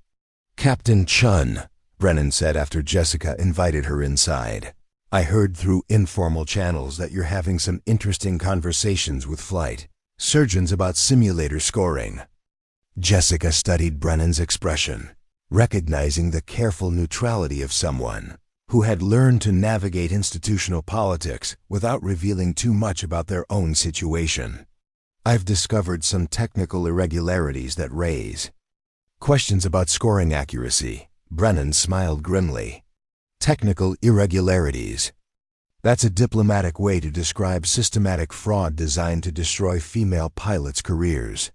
"Captain Chun," Brennan said after Jessica invited her inside, "I heard through informal channels that you're having some interesting conversations with flight surgeons about simulator scoring." Jessica studied Brennan's expression, recognizing the careful neutrality of someone who had learned to navigate institutional politics without revealing too much about their own situation. "I've discovered some technical irregularities that raise questions about scoring accuracy." Brennan smiled grimly. "Technical irregularities? That's a diplomatic way to describe systematic fraud designed to destroy female pilots' careers."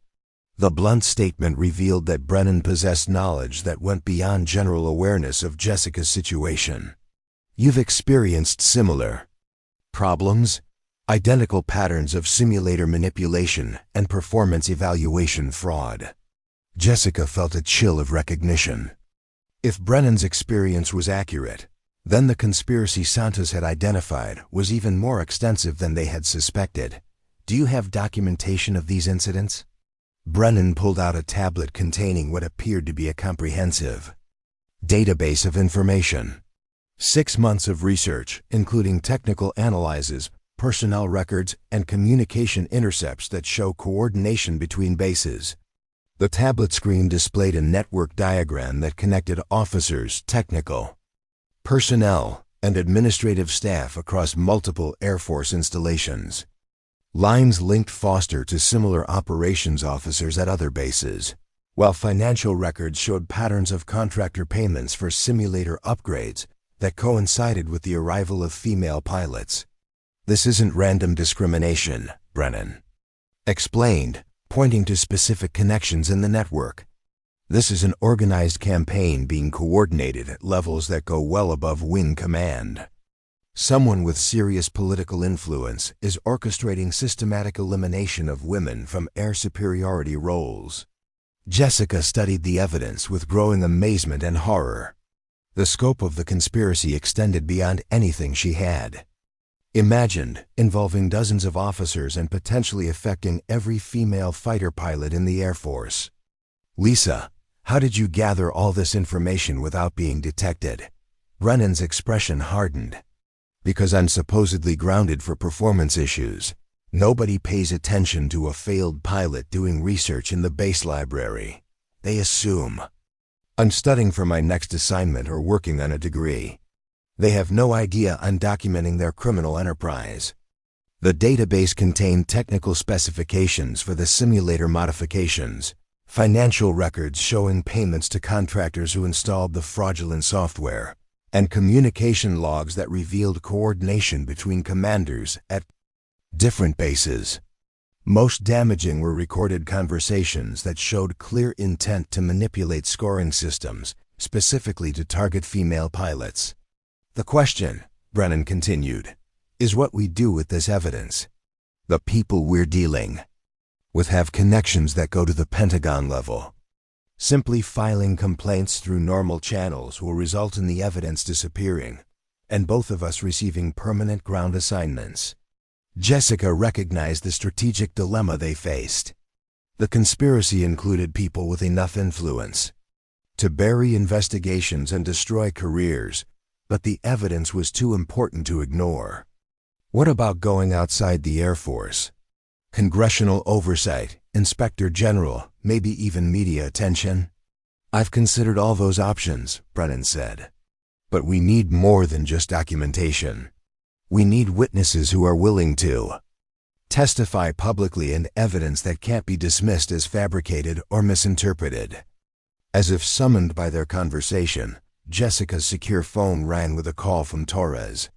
The blunt statement revealed that Brennan possessed knowledge that went beyond general awareness of Jessica's situation. "You've experienced similar problems? Identical patterns of simulator manipulation and performance evaluation fraud?" Jessica felt a chill of recognition. If Brennan's experience was accurate, then the conspiracy Santos had identified was even more extensive than they had suspected. "Do you have documentation of these incidents?" Brennan pulled out a tablet containing what appeared to be a comprehensive database of information. 6 months of research, including technical analyses, personnel records, and communication intercepts that show coordination between bases. The tablet screen displayed a network diagram that connected officers, technical personnel, and administrative staff across multiple Air Force installations. Lines linked Foster to similar operations officers at other bases, while financial records showed patterns of contractor payments for simulator upgrades that coincided with the arrival of female pilots. "This isn't random discrimination," Brennan explained, pointing to specific connections in the network. "This is an organized campaign being coordinated at levels that go well above wing command. Someone with serious political influence is orchestrating systematic elimination of women from air superiority roles." Jessica studied the evidence with growing amazement and horror. The scope of the conspiracy extended beyond anything she had imagined, involving dozens of officers and potentially affecting every female fighter pilot in the Air Force. "Lisa, how did you gather all this information without being detected?" Brennan's expression hardened. "Because I'm supposedly grounded for performance issues. Nobody pays attention to a failed pilot doing research in the base library. They assume I'm studying for my next assignment or working on a degree. They have no idea I'm documenting their criminal enterprise." The database contained technical specifications for the simulator modifications, Financial records showing payments to contractors who installed the fraudulent software, and communication logs that revealed coordination between commanders at different bases. Most damaging were recorded conversations that showed clear intent to manipulate scoring systems, specifically to target female pilots. The question, Brennan continued, is what we do with this evidence. The people we're dealing with have connections that go to the Pentagon level. Simply filing complaints through normal channels will result in the evidence disappearing, and both of us receiving permanent ground assignments. Jessica recognized the strategic dilemma they faced. The conspiracy included people with enough influence to bury investigations and destroy careers, but the evidence was too important to ignore. What about going outside the Air Force? Congressional oversight, Inspector General, maybe even media attention? I've considered all those options, Brennan said. But we need more than just documentation. We need witnesses who are willing to testify publicly and evidence that can't be dismissed as fabricated or misinterpreted. As if summoned by their conversation, Jessica's secure phone rang with a call from Torres.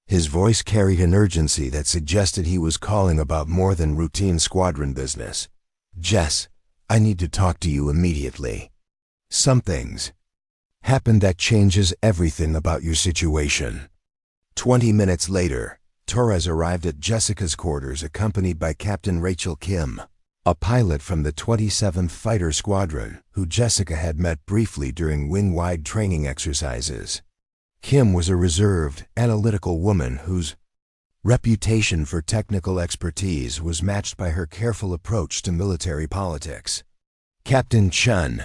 His voice carried an urgency that suggested he was calling about more than routine squadron business. Jess, I need to talk to you immediately. Something's happened that changes everything about your situation. 20 minutes later, Torres arrived at Jessica's quarters accompanied by Captain Rachel Kim, a pilot from the 27th Fighter Squadron who Jessica had met briefly during wing-wide training exercises. Kim was a reserved, analytical woman whose reputation for technical expertise was matched by her careful approach to military politics. Captain Chun,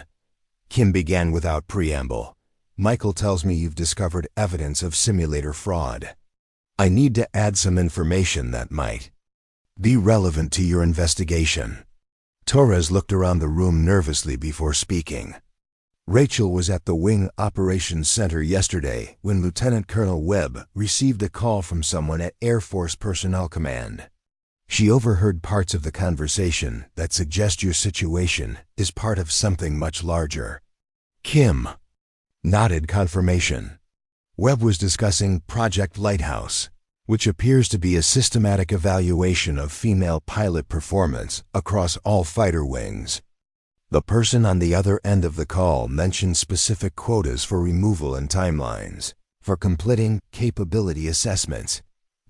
Kim began without preamble, Michael tells me you've discovered evidence of simulator fraud. I need to add some information that might be relevant to your investigation. Torres looked around the room nervously before speaking. Rachel was at the Wing Operations Center yesterday when Lieutenant Colonel Webb received a call from someone at Air Force Personnel Command. She overheard parts of the conversation that suggest your situation is part of something much larger. Kim nodded confirmation. Webb was discussing Project Lighthouse, which appears to be a systematic evaluation of female pilot performance across all fighter wings. The person on the other end of the call mentioned specific quotas for removal and timelines for completing capability assessments.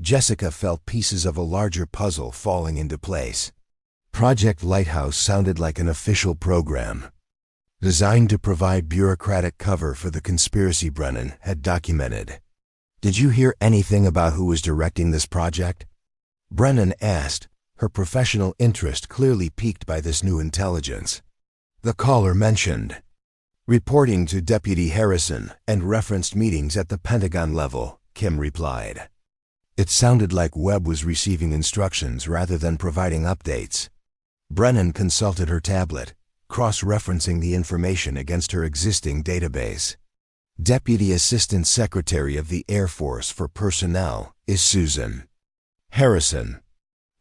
Jessica felt pieces of a larger puzzle falling into place. Project Lighthouse sounded like an official program, designed to provide bureaucratic cover for the conspiracy Brennan had documented. Did you hear anything about who was directing this project? Brennan asked, her professional interest clearly piqued by this new intelligence. The caller mentioned reporting to Deputy Harrison and referenced meetings at the Pentagon level, Kim replied. It sounded like Webb was receiving instructions rather than providing updates. Brennan consulted her tablet, cross-referencing the information against her existing database. Deputy Assistant Secretary of the Air Force for Personnel is Susan Harrison.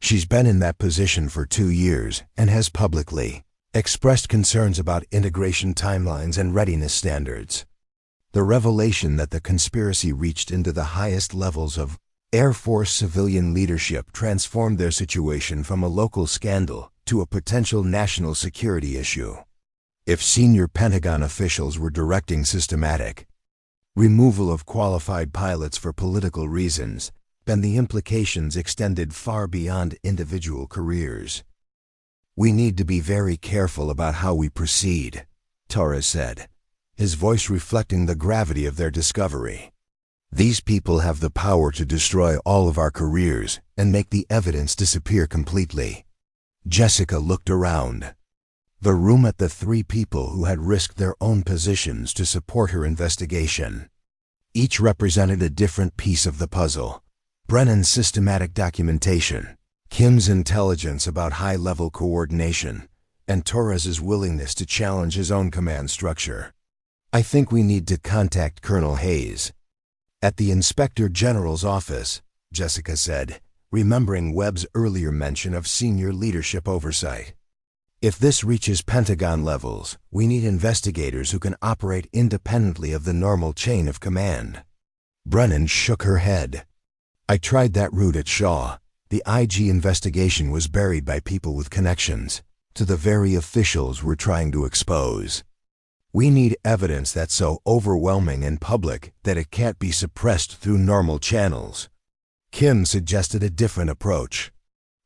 She's been in that position for 2 years and has publicly expressed concerns about integration timelines and readiness standards. The revelation that the conspiracy reached into the highest levels of Air Force civilian leadership transformed their situation from a local scandal to a potential national security issue. If senior Pentagon officials were directing systematic removal of qualified pilots for political reasons, then the implications extended far beyond individual careers. We need to be very careful about how we proceed, Torres said, his voice reflecting the gravity of their discovery. These people have the power to destroy all of our careers and make the evidence disappear completely. Jessica looked around the room at the 3 people who had risked their own positions to support her investigation. Each represented a different piece of the puzzle. Brennan's systematic documentation, Kim's intelligence about high-level coordination, and Torres's willingness to challenge his own command structure. I think we need to contact Colonel Hayes at the Inspector General's office, Jessica said, remembering Webb's earlier mention of senior leadership oversight. If this reaches Pentagon levels, we need investigators who can operate independently of the normal chain of command. Brennan shook her head. I tried that route at Shaw. The IG investigation was buried by people with connections to the very officials we're trying to expose. We need evidence that's so overwhelming and public that it can't be suppressed through normal channels. Kim suggested a different approach.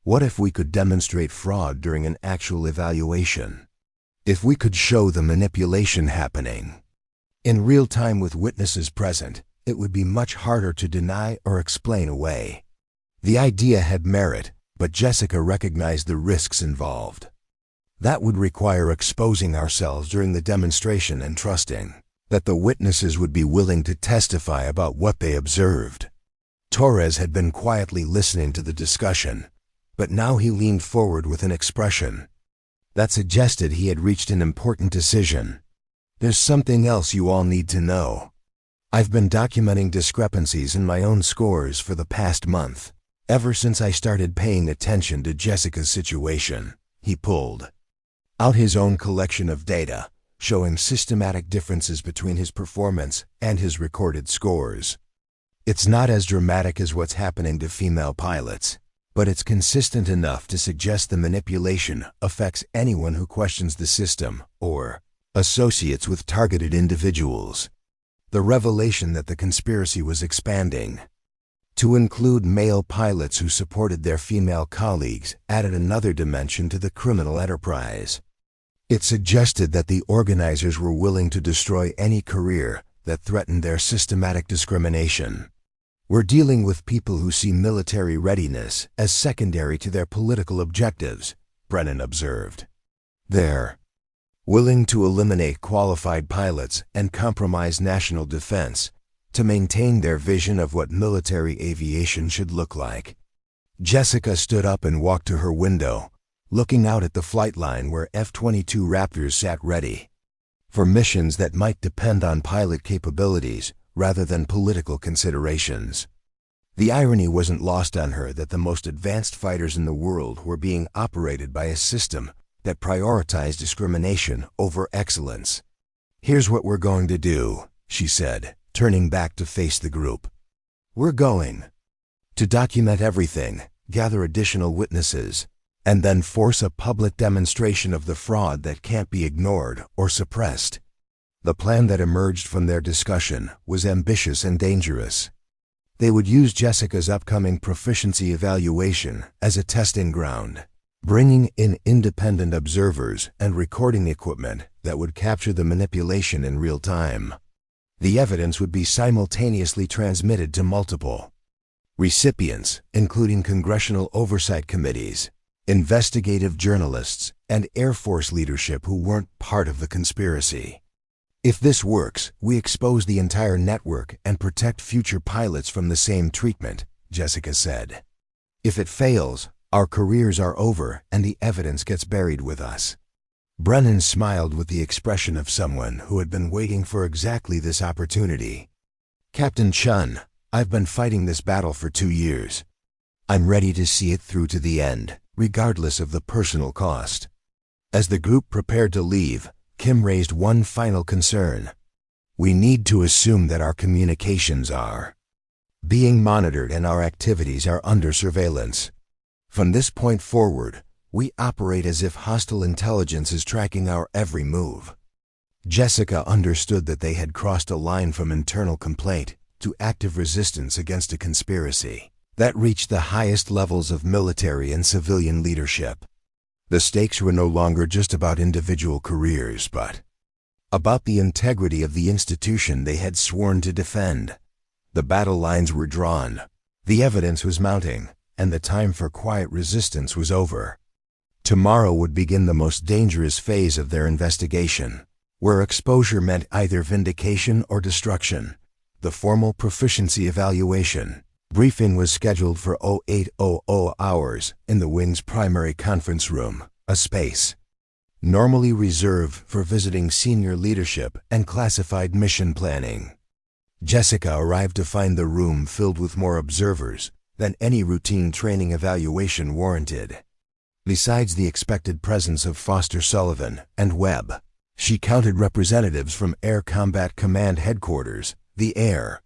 What if we could demonstrate fraud during an actual evaluation? If we could show the manipulation happening in real time with witnesses present, it would be much harder to deny or explain away. The idea had merit, but Jessica recognized the risks involved. That would require exposing ourselves during the demonstration and trusting that the witnesses would be willing to testify about what they observed. Torres had been quietly listening to the discussion, but now he leaned forward with an expression that suggested he had reached an important decision. There's something else you all need to know. I've been documenting discrepancies in my own scores for the past month. Ever since I started paying attention to Jessica's situation, he pulled out his own collection of data, showing systematic differences between his performance and his recorded scores. It's not as dramatic as what's happening to female pilots, but it's consistent enough to suggest the manipulation affects anyone who questions the system or associates with targeted individuals. The revelation that the conspiracy was expanding to include male pilots who supported their female colleagues added another dimension to the criminal enterprise. It suggested that the organizers were willing to destroy any career that threatened their systematic discrimination. We're dealing with people who see military readiness as secondary to their political objectives, Brennan observed. They're willing to eliminate qualified pilots and compromise national defense to maintain their vision of what military aviation should look like. Jessica stood up and walked to her window, looking out at the flight line where F-22 Raptors sat ready for missions that might depend on pilot capabilities rather than political considerations. The irony wasn't lost on her that the most advanced fighters in the world were being operated by a system that prioritized discrimination over excellence. Here's what we're going to do, she said, turning back to face the group. We're going to document everything, gather additional witnesses, and then force a public demonstration of the fraud that can't be ignored or suppressed. The plan that emerged from their discussion was ambitious and dangerous. They would use Jessica's upcoming proficiency evaluation as a testing ground, bringing in independent observers and recording equipment that would capture the manipulation in real time. The evidence would be simultaneously transmitted to multiple recipients, including congressional oversight committees, investigative journalists, and Air Force leadership who weren't part of the conspiracy. If this works, we expose the entire network and protect future pilots from the same treatment, Jessica said. If it fails, our careers are over and the evidence gets buried with us. Brennan smiled with the expression of someone who had been waiting for exactly this opportunity. Captain Chun, I've been fighting this battle for 2 years. I'm ready to see it through to the end, regardless of the personal cost. As the group prepared to leave, Kim raised one final concern. We need to assume that our communications are being monitored and our activities are under surveillance. From this point forward, we operate as if hostile intelligence is tracking our every move. Jessica understood that they had crossed a line from internal complaint to active resistance against a conspiracy that reached the highest levels of military and civilian leadership. The stakes were no longer just about individual careers, but about the integrity of the institution they had sworn to defend. The battle lines were drawn, the evidence was mounting, and the time for quiet resistance was over. Tomorrow would begin the most dangerous phase of their investigation, where exposure meant either vindication or destruction. The formal proficiency evaluation briefing was scheduled for 0800 hours in the wing's primary conference room, a space normally reserved for visiting senior leadership and classified mission planning. Jessica arrived to find the room filled with more observers than any routine training evaluation warranted. Besides the expected presence of Foster Sullivan and Webb, she counted representatives from Air Combat Command Headquarters, the Air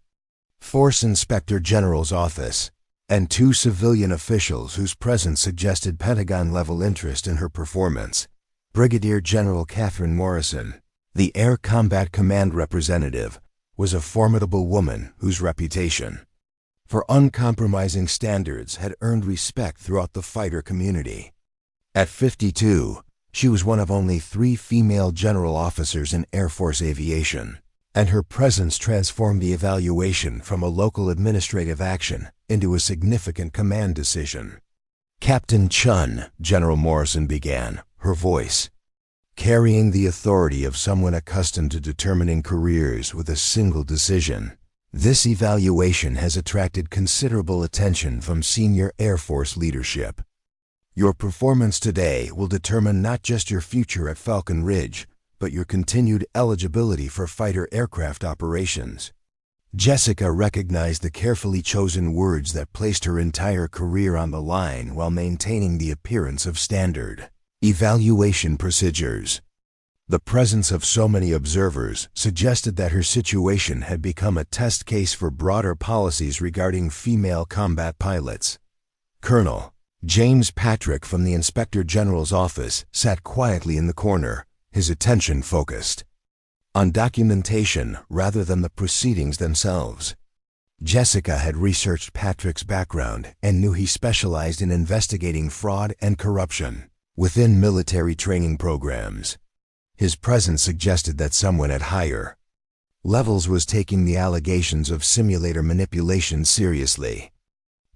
Force Inspector General's office, and 2 civilian officials whose presence suggested Pentagon-level interest in her performance. Brigadier General Catherine Morrison, the Air Combat Command representative, was a formidable woman whose reputation for uncompromising standards had earned respect throughout the fighter community. At 52, she was one of only 3 female general officers in Air Force aviation, and her presence transformed the evaluation from a local administrative action into a significant command decision. "Captain Chun," General Morrison began, her voice carrying the authority of someone accustomed to determining careers with a single decision. "This evaluation has attracted considerable attention from senior Air Force leadership. Your performance today will determine not just your future at Falcon Ridge, but your continued eligibility for fighter aircraft operations." Jessica recognized the carefully chosen words that placed her entire career on the line while maintaining the appearance of standard evaluation procedures. The presence of so many observers suggested that her situation had become a test case for broader policies regarding female combat pilots. Colonel James Patrick from the Inspector General's office sat quietly in the corner, his attention focused on documentation rather than the proceedings themselves. Jessica had researched Patrick's background and knew he specialized in investigating fraud and corruption within military training programs. His presence suggested that someone at higher levels was taking the allegations of simulator manipulation seriously.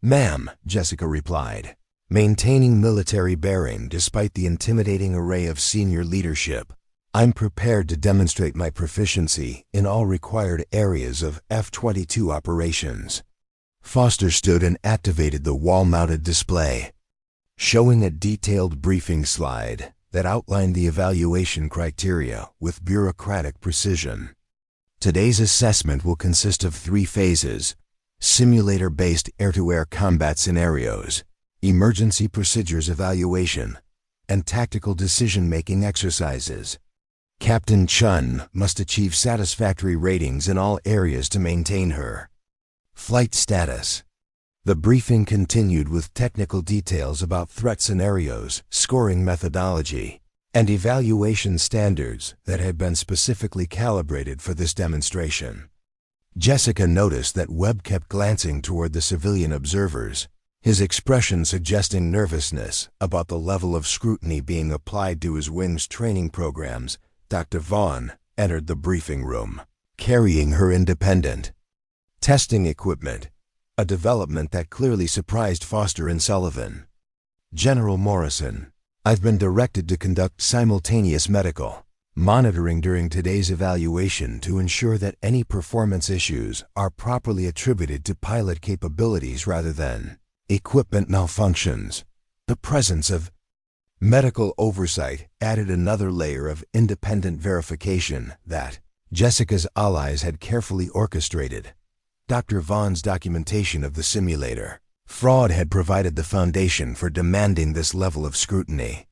"Ma'am," Jessica replied, maintaining military bearing despite the intimidating array of senior leadership, "I'm prepared to demonstrate my proficiency in all required areas of F-22 operations." Foster stood and activated the wall-mounted display, showing a detailed briefing slide that outlined the evaluation criteria with bureaucratic precision. "Today's assessment will consist of 3 phases: simulator-based air-to-air combat scenarios, emergency procedures evaluation, and tactical decision-making exercises. Captain Chun must achieve satisfactory ratings in all areas to maintain her flight status." The briefing continued with technical details about threat scenarios, scoring methodology, and evaluation standards that had been specifically calibrated for this demonstration. Jessica noticed that Webb kept glancing toward the civilian observers, his expression suggesting nervousness about the level of scrutiny being applied to his wing's training programs. Dr. Vaughn entered the briefing room, carrying her independent testing equipment, a development that clearly surprised Foster and Sullivan. "General Morrison, I've been directed to conduct simultaneous medical monitoring during today's evaluation to ensure that any performance issues are properly attributed to pilot capabilities rather than equipment malfunctions." The presence of medical oversight added another layer of independent verification that Jessica's allies had carefully orchestrated. Dr. Vaughn's documentation of the simulator fraud had provided the foundation for demanding this level of scrutiny.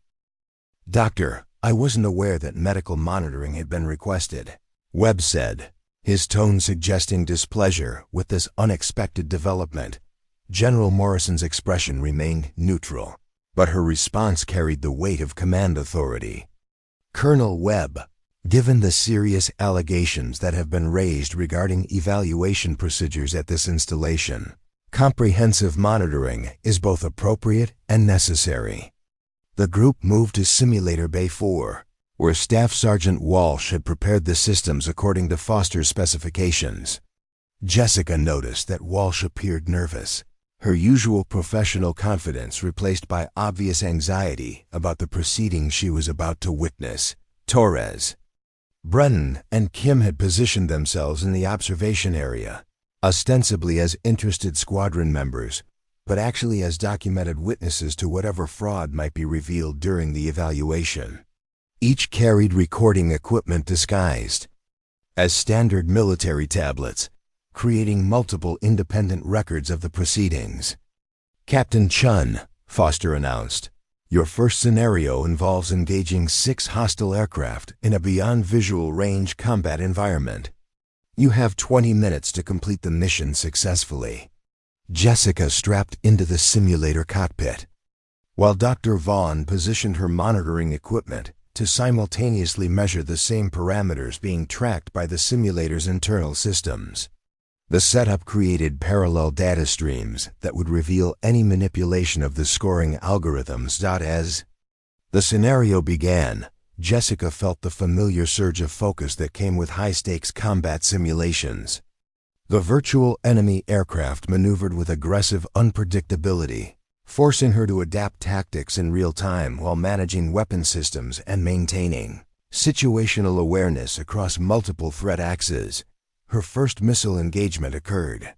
"Doctor, I wasn't aware that medical monitoring had been requested," Webb said, his tone suggesting displeasure with this unexpected development. General Morrison's expression remained neutral, but her response carried the weight of command authority. "Colonel Webb, given the serious allegations that have been raised regarding evaluation procedures at this installation, comprehensive monitoring is both appropriate and necessary." The group moved to Simulator Bay 4, where Staff Sergeant Walsh had prepared the systems according to Foster's specifications. Jessica noticed that Walsh appeared nervous, her usual professional confidence replaced by obvious anxiety about the proceedings she was about to witness. Torres, Brennan, and Kim had positioned themselves in the observation area, ostensibly as interested squadron members, but actually as documented witnesses to whatever fraud might be revealed during the evaluation. Each carried recording equipment disguised as standard military tablets, creating multiple independent records of the proceedings. "Captain Chun," Foster announced, Your first scenario involves engaging 6 hostile aircraft in a beyond visual range combat environment. You have 20 minutes to complete the mission successfully. Jessica strapped into the simulator cockpit, while Dr. Vaughn positioned her monitoring equipment to simultaneously measure the same parameters being tracked by the simulator's internal systems. The setup created parallel data streams that would reveal any manipulation of the scoring algorithms. As the scenario began, Jessica felt the familiar surge of focus that came with high-stakes combat simulations. The virtual enemy aircraft maneuvered with aggressive unpredictability, forcing her to adapt tactics in real time while managing weapon systems and maintaining situational awareness across multiple threat axes. Her first missile engagement occurred.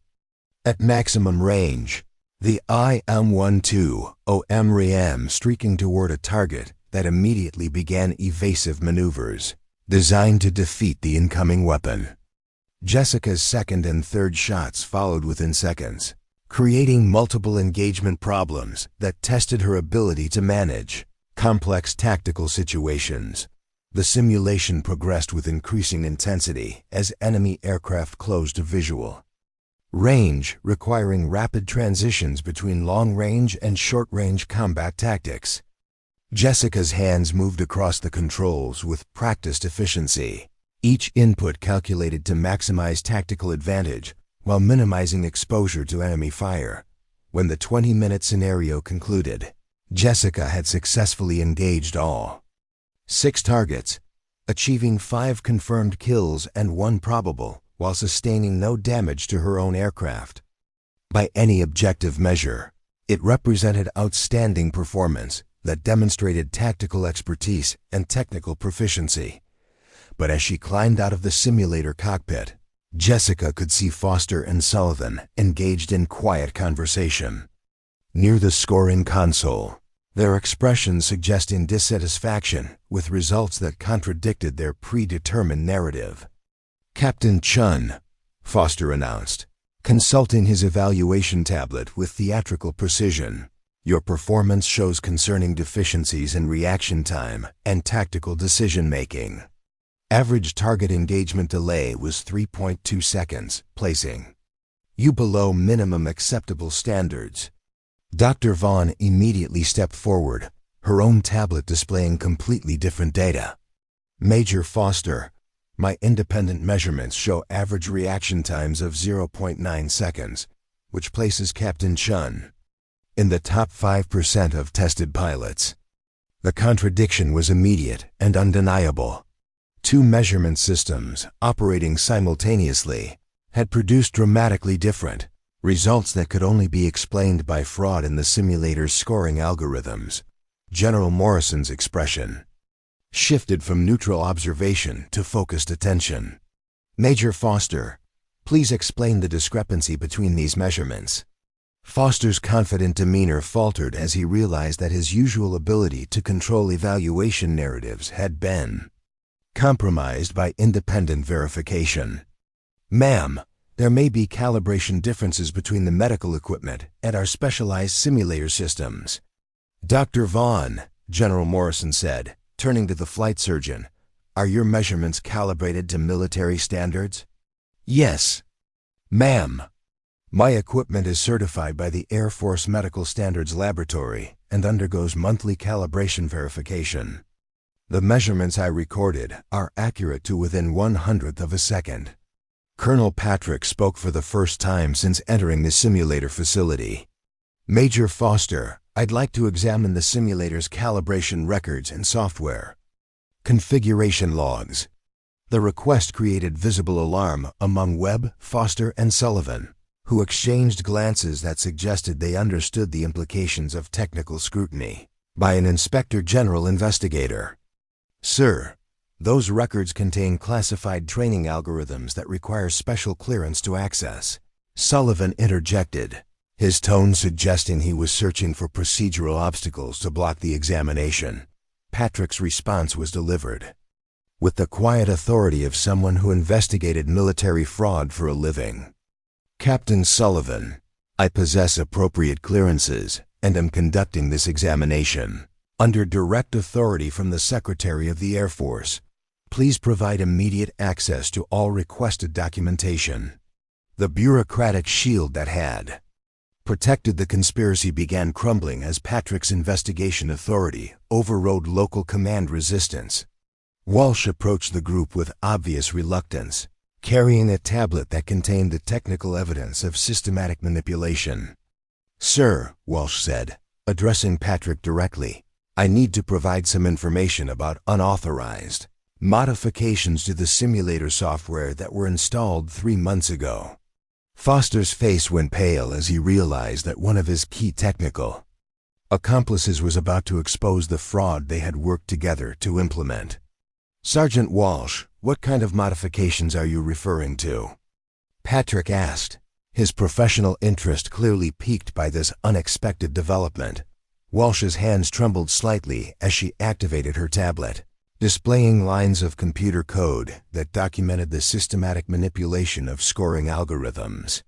At maximum range, the IM-12 rammed streaking toward a target that immediately began evasive maneuvers, designed to defeat the incoming weapon. Jessica's second and third shots followed within seconds, creating multiple engagement problems that tested her ability to manage complex tactical situations. The simulation progressed with increasing intensity as enemy aircraft closed to visual range, requiring rapid transitions between long-range and short-range combat tactics. Jessica's hands moved across the controls with practiced efficiency, each input calculated to maximize tactical advantage while minimizing exposure to enemy fire. When the 20-minute scenario concluded, Jessica had successfully engaged all 6 targets, achieving 5 confirmed kills and 1 probable, while sustaining no damage to her own aircraft. By any objective measure, it represented outstanding performance that demonstrated tactical expertise and technical proficiency. But as she climbed out of the simulator cockpit, Jessica could see Foster and Sullivan engaged in quiet conversation. Near the scoring console, their expressions suggesting dissatisfaction with results that contradicted their predetermined narrative. "Captain Chun," Foster announced, consulting his evaluation tablet with theatrical precision, "your performance shows concerning deficiencies in reaction time and tactical decision-making. Average target engagement delay was 3.2 seconds, placing you below minimum acceptable standards." Dr. Vaughn immediately stepped forward, her own tablet displaying completely different data. "Major Foster, my independent measurements show average reaction times of 0.9 seconds, which places Captain Chun in the top 5% of tested pilots." The contradiction was immediate and undeniable. 2 measurement systems, operating simultaneously, had produced dramatically different results that could only be explained by fraud in the simulator's scoring algorithms. General Morrison's expression shifted from neutral observation to focused attention. "Major Foster, please explain the discrepancy between these measurements." Foster's confident demeanor faltered as he realized that his usual ability to control evaluation narratives had been compromised by independent verification. "Ma'am, there may be calibration differences between the medical equipment and our specialized simulator systems." "Dr. Vaughn," General Morrison said, turning to the flight surgeon, "are your measurements calibrated to military standards?" "Yes, ma'am. My equipment is certified by the Air Force Medical Standards Laboratory and undergoes monthly calibration verification. The measurements I recorded are accurate to within 1/100th of a second." Colonel Patrick spoke for the first time since entering the simulator facility. "Major Foster, I'd like to examine the simulator's calibration records and software configuration logs." The request created visible alarm among Webb, Foster, and Sullivan, who exchanged glances that suggested they understood the implications of technical scrutiny by an Inspector General investigator. "Sir, those records contain classified training algorithms that require special clearance to access," Sullivan interjected, his tone suggesting he was searching for procedural obstacles to block the examination. Patrick's response was delivered with the quiet authority of someone who investigated military fraud for a living. "Captain Sullivan, I possess appropriate clearances and am conducting this examination. Under direct authority from the Secretary of the Air Force, please provide immediate access to all requested documentation. The bureaucratic shield that had protected the conspiracy began crumbling as Patrick's investigation authority overrode local command resistance. Walsh approached the group with obvious reluctance, carrying a tablet that contained the technical evidence of systematic manipulation. "Sir," Walsh said, addressing Patrick directly, "I need to provide some information about unauthorized modifications to the simulator software that were installed 3 months ago." Foster's face went pale as he realized that one of his key technical accomplices was about to expose the fraud they had worked together to implement. "Sergeant Walsh, what kind of modifications are you referring to?" Patrick asked, his professional interest clearly piqued by this unexpected development. Walsh's hands trembled slightly as she activated her tablet, displaying lines of computer code that documented the systematic manipulation of scoring algorithms.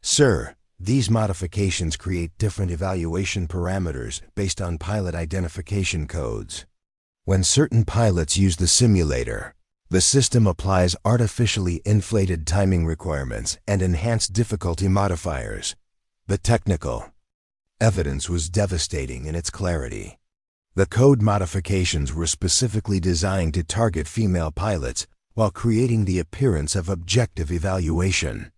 "Sir, these modifications create different evaluation parameters based on pilot identification codes. When certain pilots use the simulator, the system applies artificially inflated timing requirements and enhanced difficulty modifiers." The technical evidence was devastating in its clarity. The code modifications were specifically designed to target female pilots while creating the appearance of objective evaluation.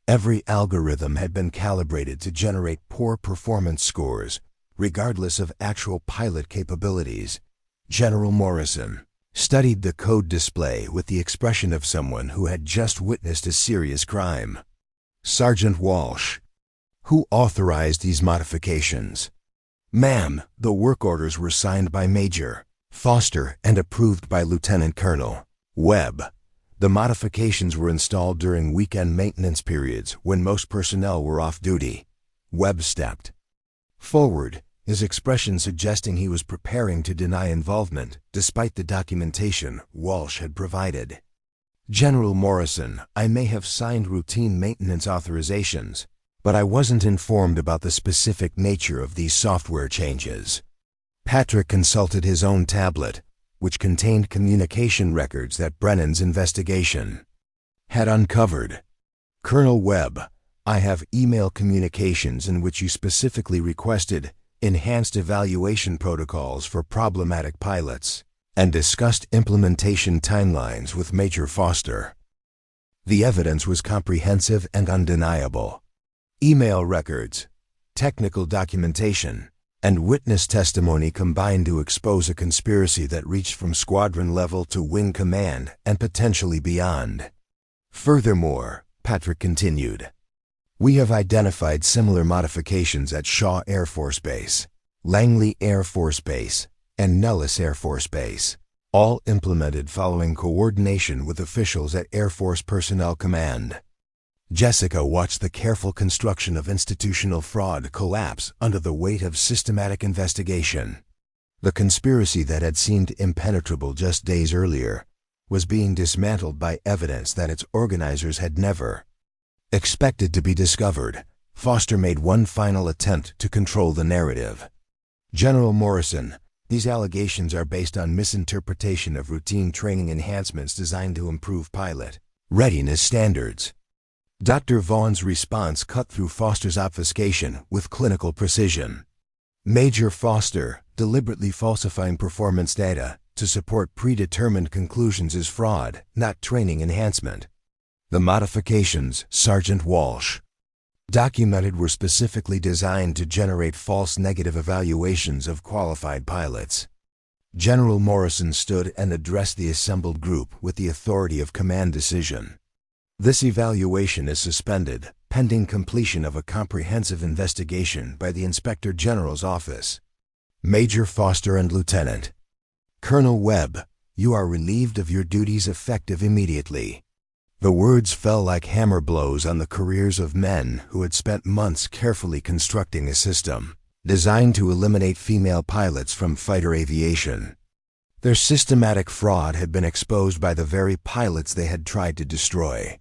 Every algorithm had been calibrated to generate poor performance scores, regardless of actual pilot capabilities. General Morrison studied the code display with the expression of someone who had just witnessed a serious crime. "Sergeant Walsh, who authorized these modifications?" "Ma'am, the work orders were signed by Major Foster and approved by Lieutenant Colonel Webb. The modifications were installed during weekend maintenance periods when most personnel were off duty." Webb stepped forward, his expression suggesting he was preparing to deny involvement despite the documentation Walsh had provided. "General Morrison, I may have signed routine maintenance authorizations, but I wasn't informed about the specific nature of these software changes." Patrick consulted his own tablet, which contained communication records that Brennan's investigation had uncovered. "Colonel Webb, I have email communications in which you specifically requested enhanced evaluation protocols for problematic pilots and discussed implementation timelines with Major Foster." The evidence was comprehensive and undeniable. Email records, technical documentation, and witness testimony combined to expose a conspiracy that reached from squadron level to wing command and potentially beyond. "Furthermore," Patrick continued, "we have identified similar modifications at Shaw Air Force Base, Langley Air Force Base, and Nellis Air Force Base, all implemented following coordination with officials at Air Force Personnel Command." Jessica watched the careful construction of institutional fraud collapse under the weight of systematic investigation. The conspiracy that had seemed impenetrable just days earlier was being dismantled by evidence that its organizers had never expected to be discovered. Foster made one final attempt to control the narrative. "General Morrison, these allegations are based on misinterpretation of routine training enhancements designed to improve pilot readiness standards." Dr. Vaughan's response cut through Foster's obfuscation with clinical precision. "Major Foster, deliberately falsifying performance data to support predetermined conclusions is fraud, not training enhancement. The modifications, Sergeant Walsh documented, were specifically designed to generate false negative evaluations of qualified pilots." General Morrison stood and addressed the assembled group with the authority of command decision. "This evaluation is suspended, pending completion of a comprehensive investigation by the Inspector General's office. Major Foster and Lieutenant Colonel Webb, you are relieved of your duties effective immediately." The words fell like hammer blows on the careers of men who had spent months carefully constructing a system designed to eliminate female pilots from fighter aviation. Their systematic fraud had been exposed by the very pilots they had tried to destroy.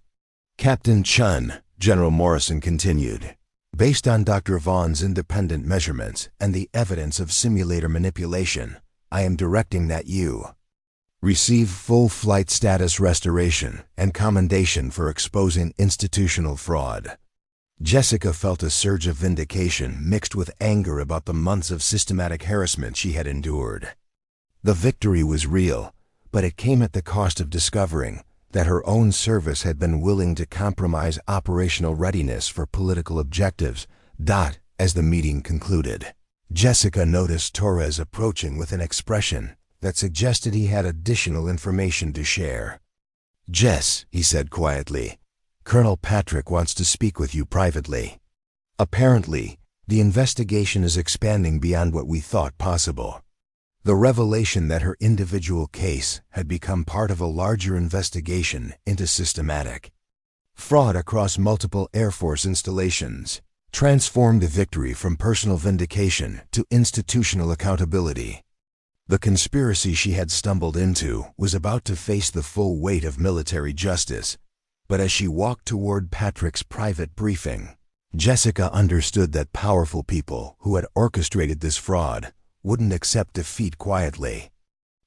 "Captain Chun," General Morrison continued, Based on Dr. Vaughn's independent measurements and the evidence of simulator manipulation, I am directing that you receive full flight status restoration and commendation for exposing institutional fraud. Jessica felt a surge of vindication mixed with anger about the months of systematic harassment she had endured. The victory was real, but it came at the cost of discovering that her own service had been willing to compromise operational readiness for political objectives. As the meeting concluded, Jessica noticed Torres approaching with an expression that suggested he had additional information to share. "Jess," he said quietly, "Colonel Patrick wants to speak with you privately. Apparently, the investigation is expanding beyond what we thought possible." The revelation that her individual case had become part of a larger investigation into systematic fraud across multiple Air Force installations transformed the victory from personal vindication to institutional accountability. The conspiracy she had stumbled into was about to face the full weight of military justice, but as she walked toward Patrick's private briefing, Jessica understood that powerful people who had orchestrated this fraud wouldn't accept defeat quietly.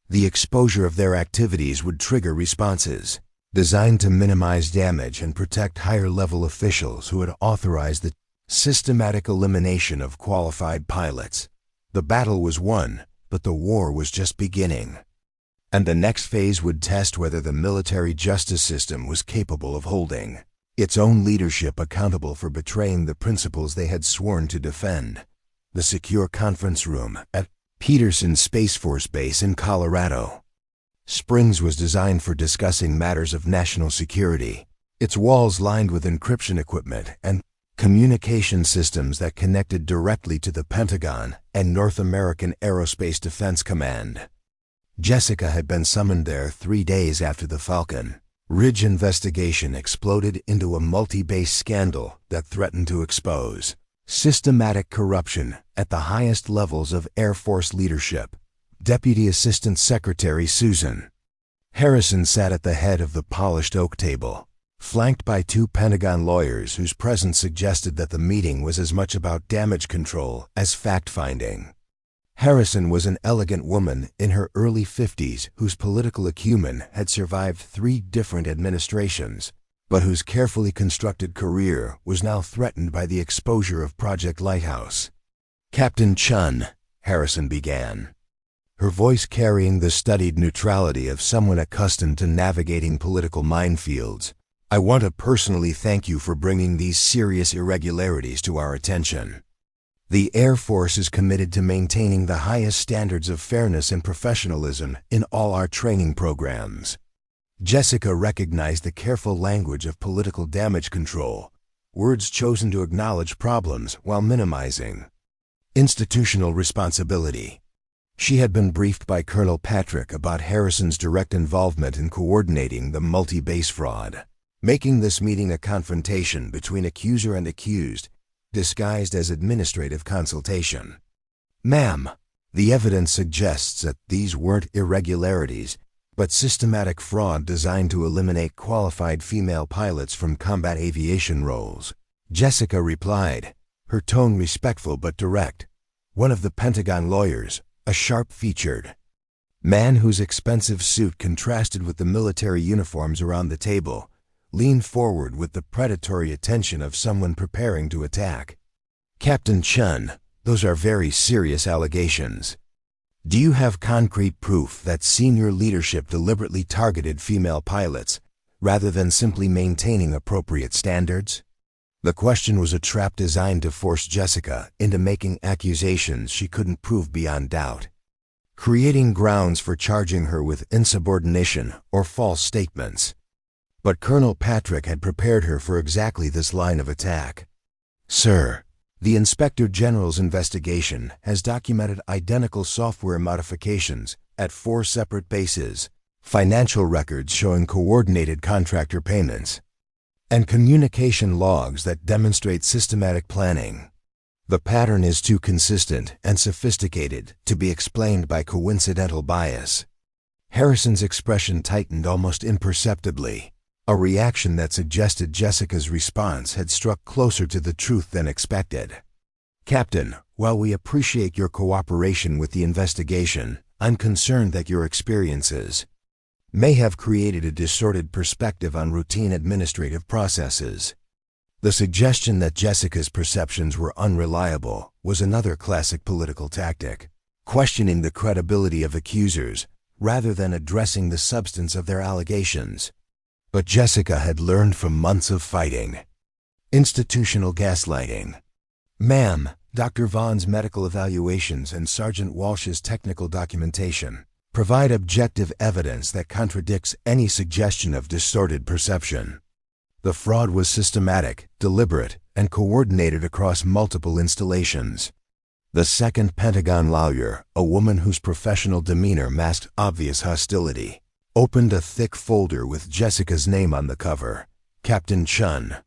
The exposure of their activities would trigger responses designed to minimize damage and protect higher-level officials who had authorized the systematic elimination of qualified pilots. The battle was won, but the war was just beginning. And the next phase would test whether the military justice system was capable of holding its own leadership accountable for betraying the principles they had sworn to defend. The secure conference room at Peterson Space Force Base in Colorado Springs was designed for discussing matters of national security, its walls lined with encryption equipment and communication systems that connected directly to the Pentagon and North American Aerospace Defense Command. Jessica had been summoned there 3 days after the Falcon Ridge investigation exploded into a multi-base scandal that threatened to expose systematic corruption at the highest levels of Air Force leadership. Deputy Assistant Secretary Susan Harrison sat at the head of the polished oak table, flanked by 2 Pentagon lawyers whose presence suggested that the meeting was as much about damage control as fact-finding. Harrison was an elegant woman in her early 50s whose political acumen had survived 3 different administrations, but whose carefully constructed career was now threatened by the exposure of Project Lighthouse. "Captain Chun," Harrison began, her voice carrying the studied neutrality of someone accustomed to navigating political minefields, "I want to personally thank you for bringing these serious irregularities to our attention. The Air Force is committed to maintaining the highest standards of fairness and professionalism in all our training programs." Jessica recognized the careful language of political damage control, words chosen to acknowledge problems while minimizing institutional responsibility. She had been briefed by Colonel Patrick about Harrison's direct involvement in coordinating the multi-base fraud, making this meeting a confrontation between accuser and accused, disguised as administrative consultation. "Ma'am, the evidence suggests that these weren't irregularities, but systematic fraud designed to eliminate qualified female pilots from combat aviation roles," Jessica replied, her tone respectful but direct. One of the Pentagon lawyers, a sharp-featured man whose expensive suit contrasted with the military uniforms around the table, leaned forward with the predatory attention of someone preparing to attack. "Captain Chun, those are very serious allegations. Do you have concrete proof that senior leadership deliberately targeted female pilots, rather than simply maintaining appropriate standards?" The question was a trap designed to force Jessica into making accusations she couldn't prove beyond doubt, creating grounds for charging her with insubordination or false statements. But Colonel Patrick had prepared her for exactly this line of attack. "Sir, the Inspector General's investigation has documented identical software modifications at 4 separate bases, financial records showing coordinated contractor payments, and communication logs that demonstrate systematic planning. The pattern is too consistent and sophisticated to be explained by coincidental bias." Harrison's expression tightened almost imperceptibly. a reaction that suggested Jessica's response had struck closer to the truth than expected. "Captain, while we appreciate your cooperation with the investigation, I'm concerned that your experiences may have created a distorted perspective on routine administrative processes." The suggestion that Jessica's perceptions were unreliable was another classic political tactic, questioning the credibility of accusers rather than addressing the substance of their allegations. But Jessica had learned from months of fighting. Institutional gaslighting. "Ma'am, Dr. Vaughn's medical evaluations and Sergeant Walsh's technical documentation provide objective evidence that contradicts any suggestion of distorted perception. The fraud was systematic, deliberate, and coordinated across multiple installations." The second Pentagon lawyer, a woman whose professional demeanor masked obvious hostility, opened a thick folder with Jessica's name on the cover. "Captain Chun,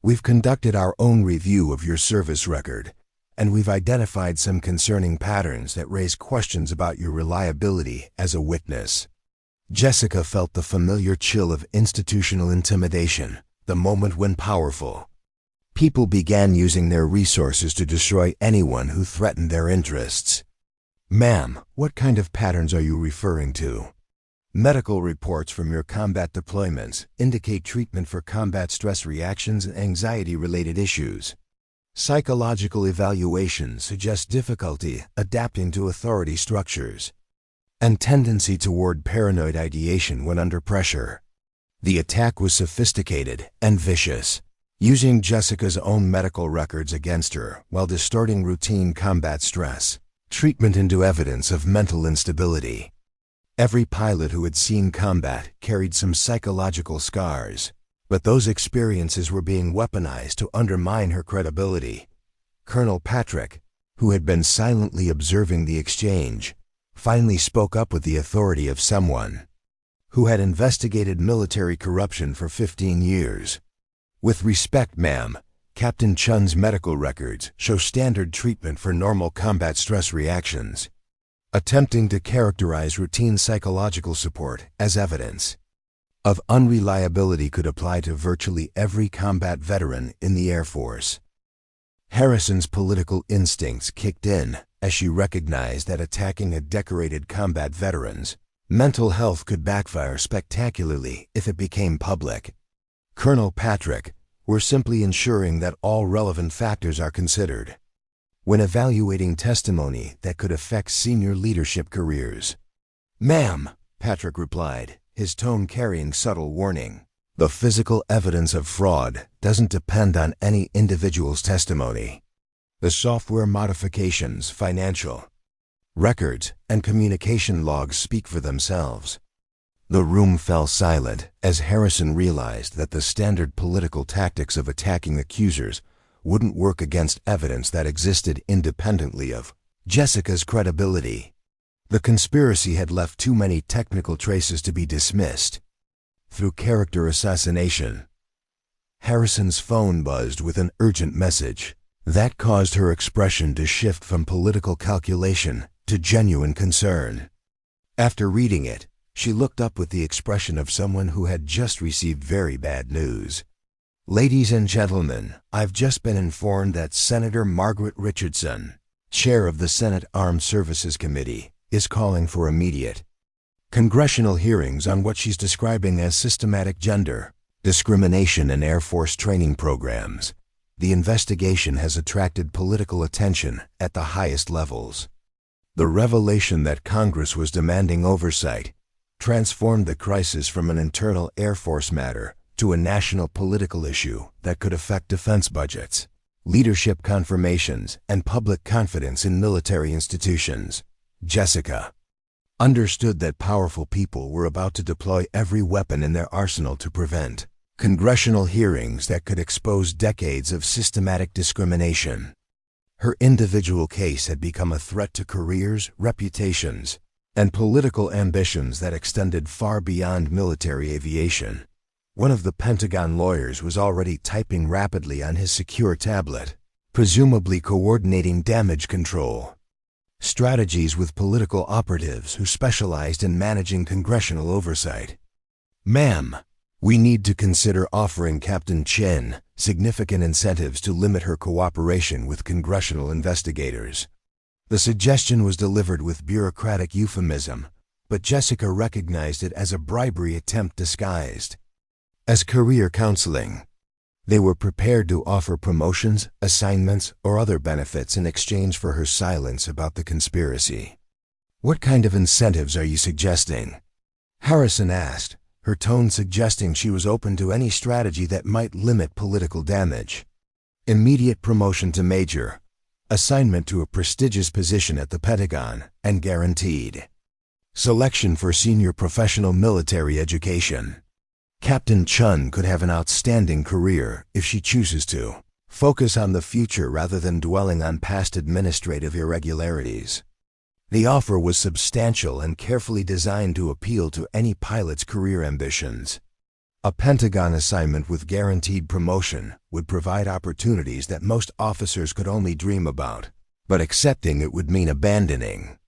we've conducted our own review of your service record, and we've identified some concerning patterns that raise questions about your reliability as a witness." Jessica felt the familiar chill of institutional intimidation, the moment when powerful people began using their resources to destroy anyone who threatened their interests. "Ma'am, what kind of patterns are you referring to?" "Medical reports from your combat deployments indicate treatment for combat stress reactions and anxiety-related issues. Psychological evaluations suggest difficulty adapting to authority structures and tendency toward paranoid ideation when under pressure." The attack was sophisticated and vicious, using Jessica's own medical records against her while distorting routine combat stress treatment into evidence of mental instability. Every pilot who had seen combat carried some psychological scars, but those experiences were being weaponized to undermine her credibility. Colonel Patrick, who had been silently observing the exchange, finally spoke up with the authority of someone who had investigated military corruption for 15 years. "With respect, ma'am, Captain Chun's medical records show standard treatment for normal combat stress reactions." Attempting to characterize routine psychological support as evidence of unreliability could apply to virtually every combat veteran in the Air Force. Harrison's political instincts kicked in as she recognized that attacking a decorated combat veteran's mental health could backfire spectacularly if it became public. Colonel Patrick, "we're simply ensuring that all relevant factors are considered when evaluating testimony that could affect senior leadership careers." "Ma'am," Patrick replied, his tone carrying subtle warning, "the physical evidence of fraud doesn't depend on any individual's testimony. The software modifications, financial records, and communication logs speak for themselves." The room fell silent as Harrison realized that the standard political tactics of attacking accusers wouldn't work against evidence that existed independently of Jessica's credibility. The conspiracy had left too many technical traces to be dismissed. Through character assassination, Harrison's phone buzzed with an urgent message that caused her expression to shift from political calculation to genuine concern. After reading it, she looked up with the expression of someone who had just received very bad news. "Ladies and gentlemen, I've just been informed that Senator Margaret Richardson, chair of the Senate Armed Services Committee, is calling for immediate congressional hearings on what she's describing as systematic gender discrimination in Air Force training programs. The investigation has attracted political attention at the highest levels. The revelation that Congress was demanding oversight transformed the crisis from an internal Air Force matter to a national political issue that could affect defense budgets, leadership confirmations, and public confidence in military institutions." Jessica understood that powerful people were about to deploy every weapon in their arsenal to prevent congressional hearings that could expose decades of systematic discrimination. Her individual case had become a threat to careers, reputations, and political ambitions that extended far beyond military aviation. One of the Pentagon lawyers was already typing rapidly on his secure tablet, presumably coordinating damage control strategies with political operatives who specialized in managing congressional oversight. "Ma'am, We need to consider offering Captain Chen significant incentives to limit her cooperation with congressional investigators. The suggestion was delivered with bureaucratic euphemism, but Jessica recognized it as a bribery attempt disguised as career counseling. They were prepared to offer promotions, assignments, or other benefits in exchange for her silence about the conspiracy. "What kind of incentives are you suggesting?" Harrison asked, her tone suggesting she was open to any strategy that might limit political damage. "Immediate promotion to major, assignment to a prestigious position at the Pentagon, and guaranteed selection for senior professional military education. Captain Chun could have an outstanding career if she chooses to focus on the future rather than dwelling on past administrative irregularities." The offer was substantial and carefully designed to appeal to any pilot's career ambitions. A Pentagon assignment with guaranteed promotion would provide opportunities that most officers could only dream about, but accepting it would mean abandoning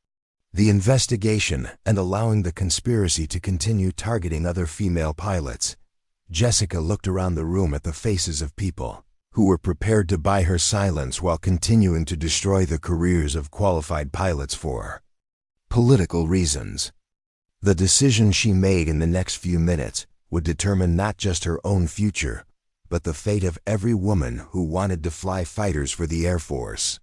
the investigation and allowing the conspiracy to continue targeting other female pilots. Jessica looked around the room at the faces of people who were prepared to buy her silence while continuing to destroy the careers of qualified pilots for political reasons. The decision she made in the next few minutes would determine not just her own future, but the fate of every woman who wanted to fly fighters for the Air Force.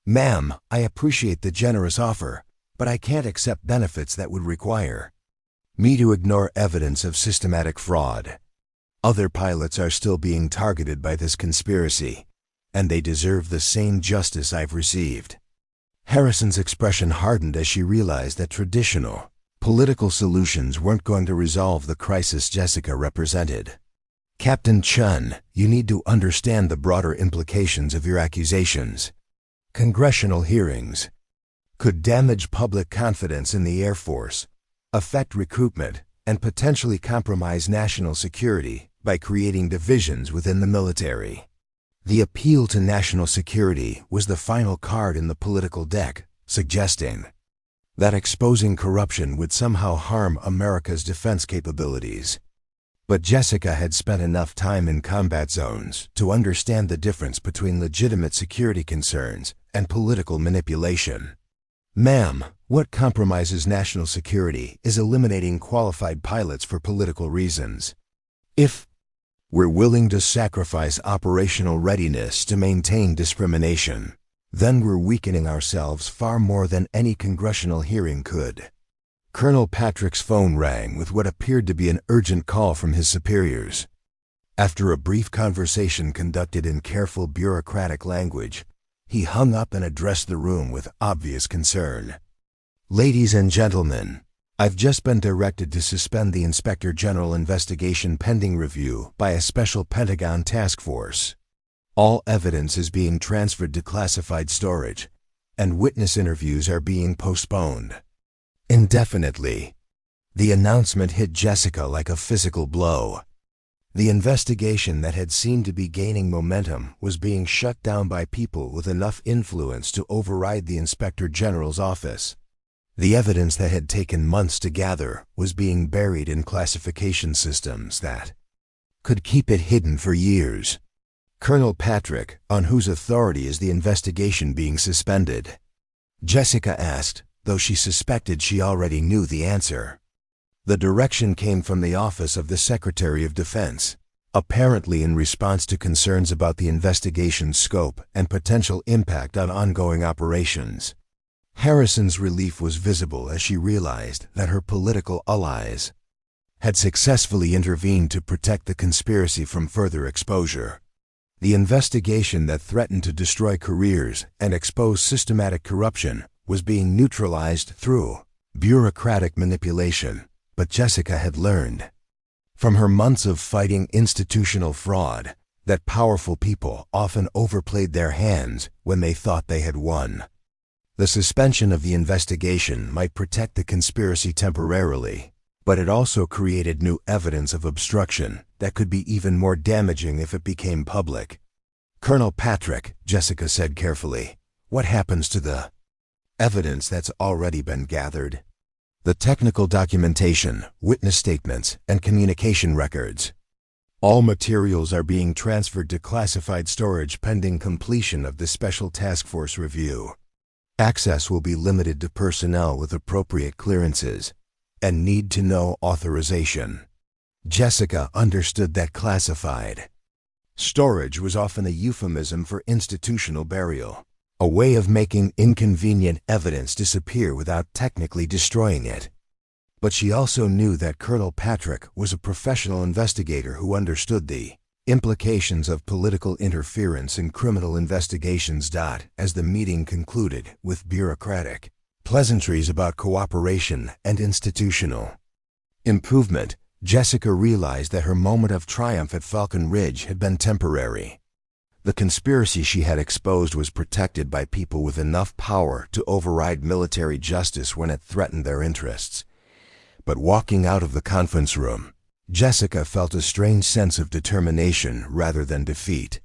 "Ma'am, I appreciate the generous offer, but I can't accept benefits that would require me to ignore evidence of systematic fraud. Other pilots are still being targeted by this conspiracy, and they deserve the same justice I've received." Harrison's expression hardened as she realized that traditional political solutions weren't going to resolve the crisis Jessica represented. "Captain Chun, you need to understand the broader implications of your accusations. Congressional hearings could damage public confidence in the Air Force, affect recruitment, and potentially compromise national security by creating divisions within the military." The appeal to national security was the final card in the political deck, suggesting that exposing corruption would somehow harm America's defense capabilities. But Jessica had spent enough time in combat zones to understand the difference between legitimate security concerns and political manipulation. "Ma'am, what compromises national security is eliminating qualified pilots for political reasons. If we're willing to sacrifice operational readiness to maintain discrimination, then we're weakening ourselves far more than any congressional hearing could." Colonel Patrick's phone rang with what appeared to be an urgent call from his superiors. After a brief conversation conducted in careful bureaucratic language, he hung up and addressed the room with obvious concern. "Ladies and gentlemen, I've just been directed to suspend the Inspector General investigation pending review by a special Pentagon task force. All evidence is being transferred to classified storage, and witness interviews are being postponed indefinitely." The announcement hit Jessica like a physical blow. The investigation that had seemed to be gaining momentum was being shut down by people with enough influence to override the Inspector General's office. The evidence that had taken months to gather was being buried in classification systems that could keep it hidden for years. "Colonel Patrick, on whose authority is the investigation being suspended?" Jessica asked, though she suspected she already knew the answer. The direction came from the Office of the Secretary of Defense, apparently in response to concerns about the investigation's scope and potential impact on ongoing operations. Harrison's relief was visible as she realized that her political allies had successfully intervened to protect the conspiracy from further exposure. The investigation that threatened to destroy careers and expose systematic corruption was being neutralized through bureaucratic manipulation, but Jessica had learned from her months of fighting institutional fraud that powerful people often overplayed their hands when they thought they had won. The suspension of the investigation might protect the conspiracy temporarily, but it also created new evidence of obstruction that could be even more damaging if it became public. "Colonel Patrick," Jessica said carefully, "what happens to the evidence that's already been gathered?" the technical documentation, witness statements, and communication records. All materials are being transferred to classified storage pending completion of the Special Task Force review. Access will be limited to personnel with appropriate clearances and need-to-know authorization. Jessica understood that classified storage was often a euphemism for institutional burial, a way of making inconvenient evidence disappear without technically destroying it. But she also knew that Colonel Patrick was a professional investigator who understood the implications of political interference in criminal investigations. As the meeting concluded with bureaucratic pleasantries about cooperation and institutional improvement, Jessica realized that her moment of triumph at Falcon Ridge had been temporary. The conspiracy she had exposed was protected by people with enough power to override military justice when it threatened their interests. But walking out of the conference room, Jessica felt a strange sense of determination rather than defeat.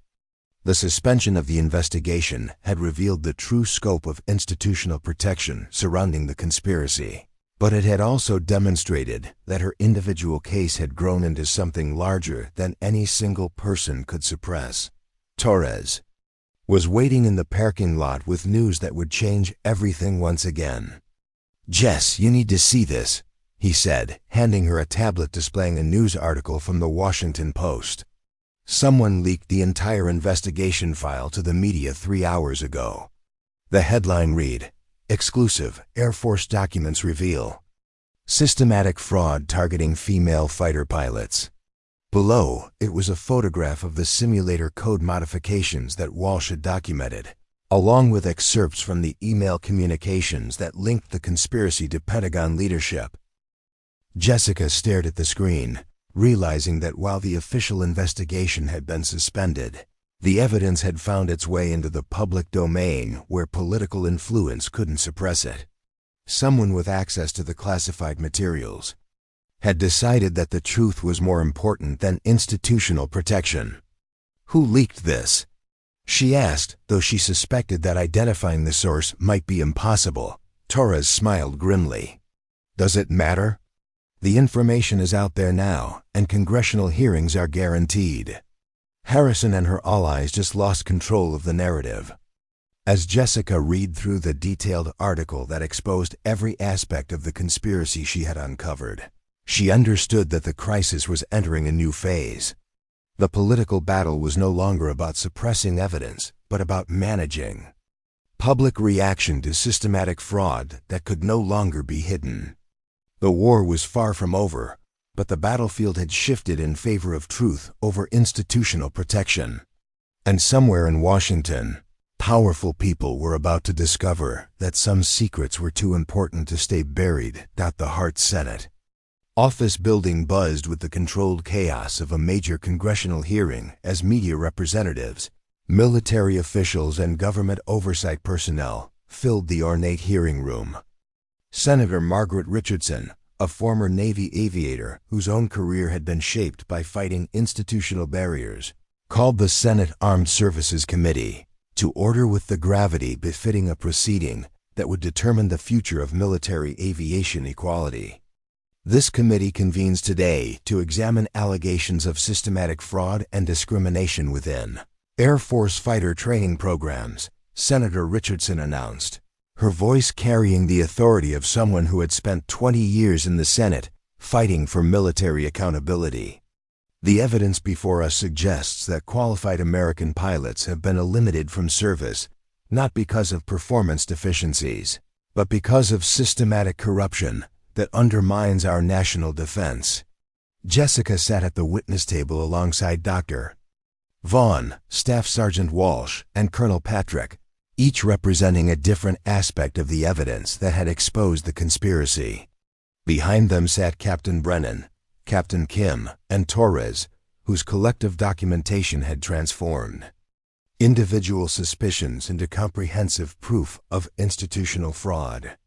The suspension of the investigation had revealed the true scope of institutional protection surrounding the conspiracy, but it had also demonstrated that her individual case had grown into something larger than any single person could suppress. Torres was waiting in the parking lot with news that would change everything once again. "Jess, you need to see this," he said, handing her a tablet displaying a news article from the Washington Post. Someone leaked the entire investigation file to the media 3 hours ago. The headline read, "Exclusive Air Force documents reveal systematic fraud targeting female fighter pilots." Below, it was a photograph of the simulator code modifications that Walsh had documented, along with excerpts from the email communications that linked the conspiracy to Pentagon leadership. Jessica stared at the screen, realizing that while the official investigation had been suspended, the evidence had found its way into the public domain where political influence couldn't suppress it. Someone with access to the classified materials had decided that the truth was more important than institutional protection. "Who leaked this?" she asked, though she suspected that identifying the source might be impossible. Torres smiled grimly. "Does it matter? The information is out there now, and congressional hearings are guaranteed." Harrison and her allies just lost control of the narrative. As Jessica read through the detailed article that exposed every aspect of the conspiracy she had uncovered, she understood that the crisis was entering a new phase. The political battle was no longer about suppressing evidence, but about managing public reaction to systematic fraud that could no longer be hidden. The war was far from over, but the battlefield had shifted in favor of truth over institutional protection. And somewhere in Washington, powerful people were about to discover that some secrets were too important to stay buried. The Hart Senate office building buzzed with the controlled chaos of a major congressional hearing as media representatives, military officials, and government oversight personnel filled the ornate hearing room. Senator Margaret Richardson, a former Navy aviator whose own career had been shaped by fighting institutional barriers, called the Senate Armed Services Committee to order with the gravity befitting a proceeding that would determine the future of military aviation equality. This committee convenes today to examine allegations of systematic fraud and discrimination within Air Force fighter training programs, Senator Richardson announced, her voice carrying the authority of someone who had spent 20 years in the Senate fighting for military accountability. "The evidence before us suggests that qualified American pilots have been eliminated from service, not because of performance deficiencies, but because of systematic corruption that undermines our national defense." Jessica sat at the witness table alongside Dr. Vaughn, Staff Sergeant Walsh, and Colonel Patrick, each representing a different aspect of the evidence that had exposed the conspiracy. Behind them sat Captain Brennan, Captain Kim, and Torres, whose collective documentation had transformed individual suspicions into comprehensive proof of institutional fraud.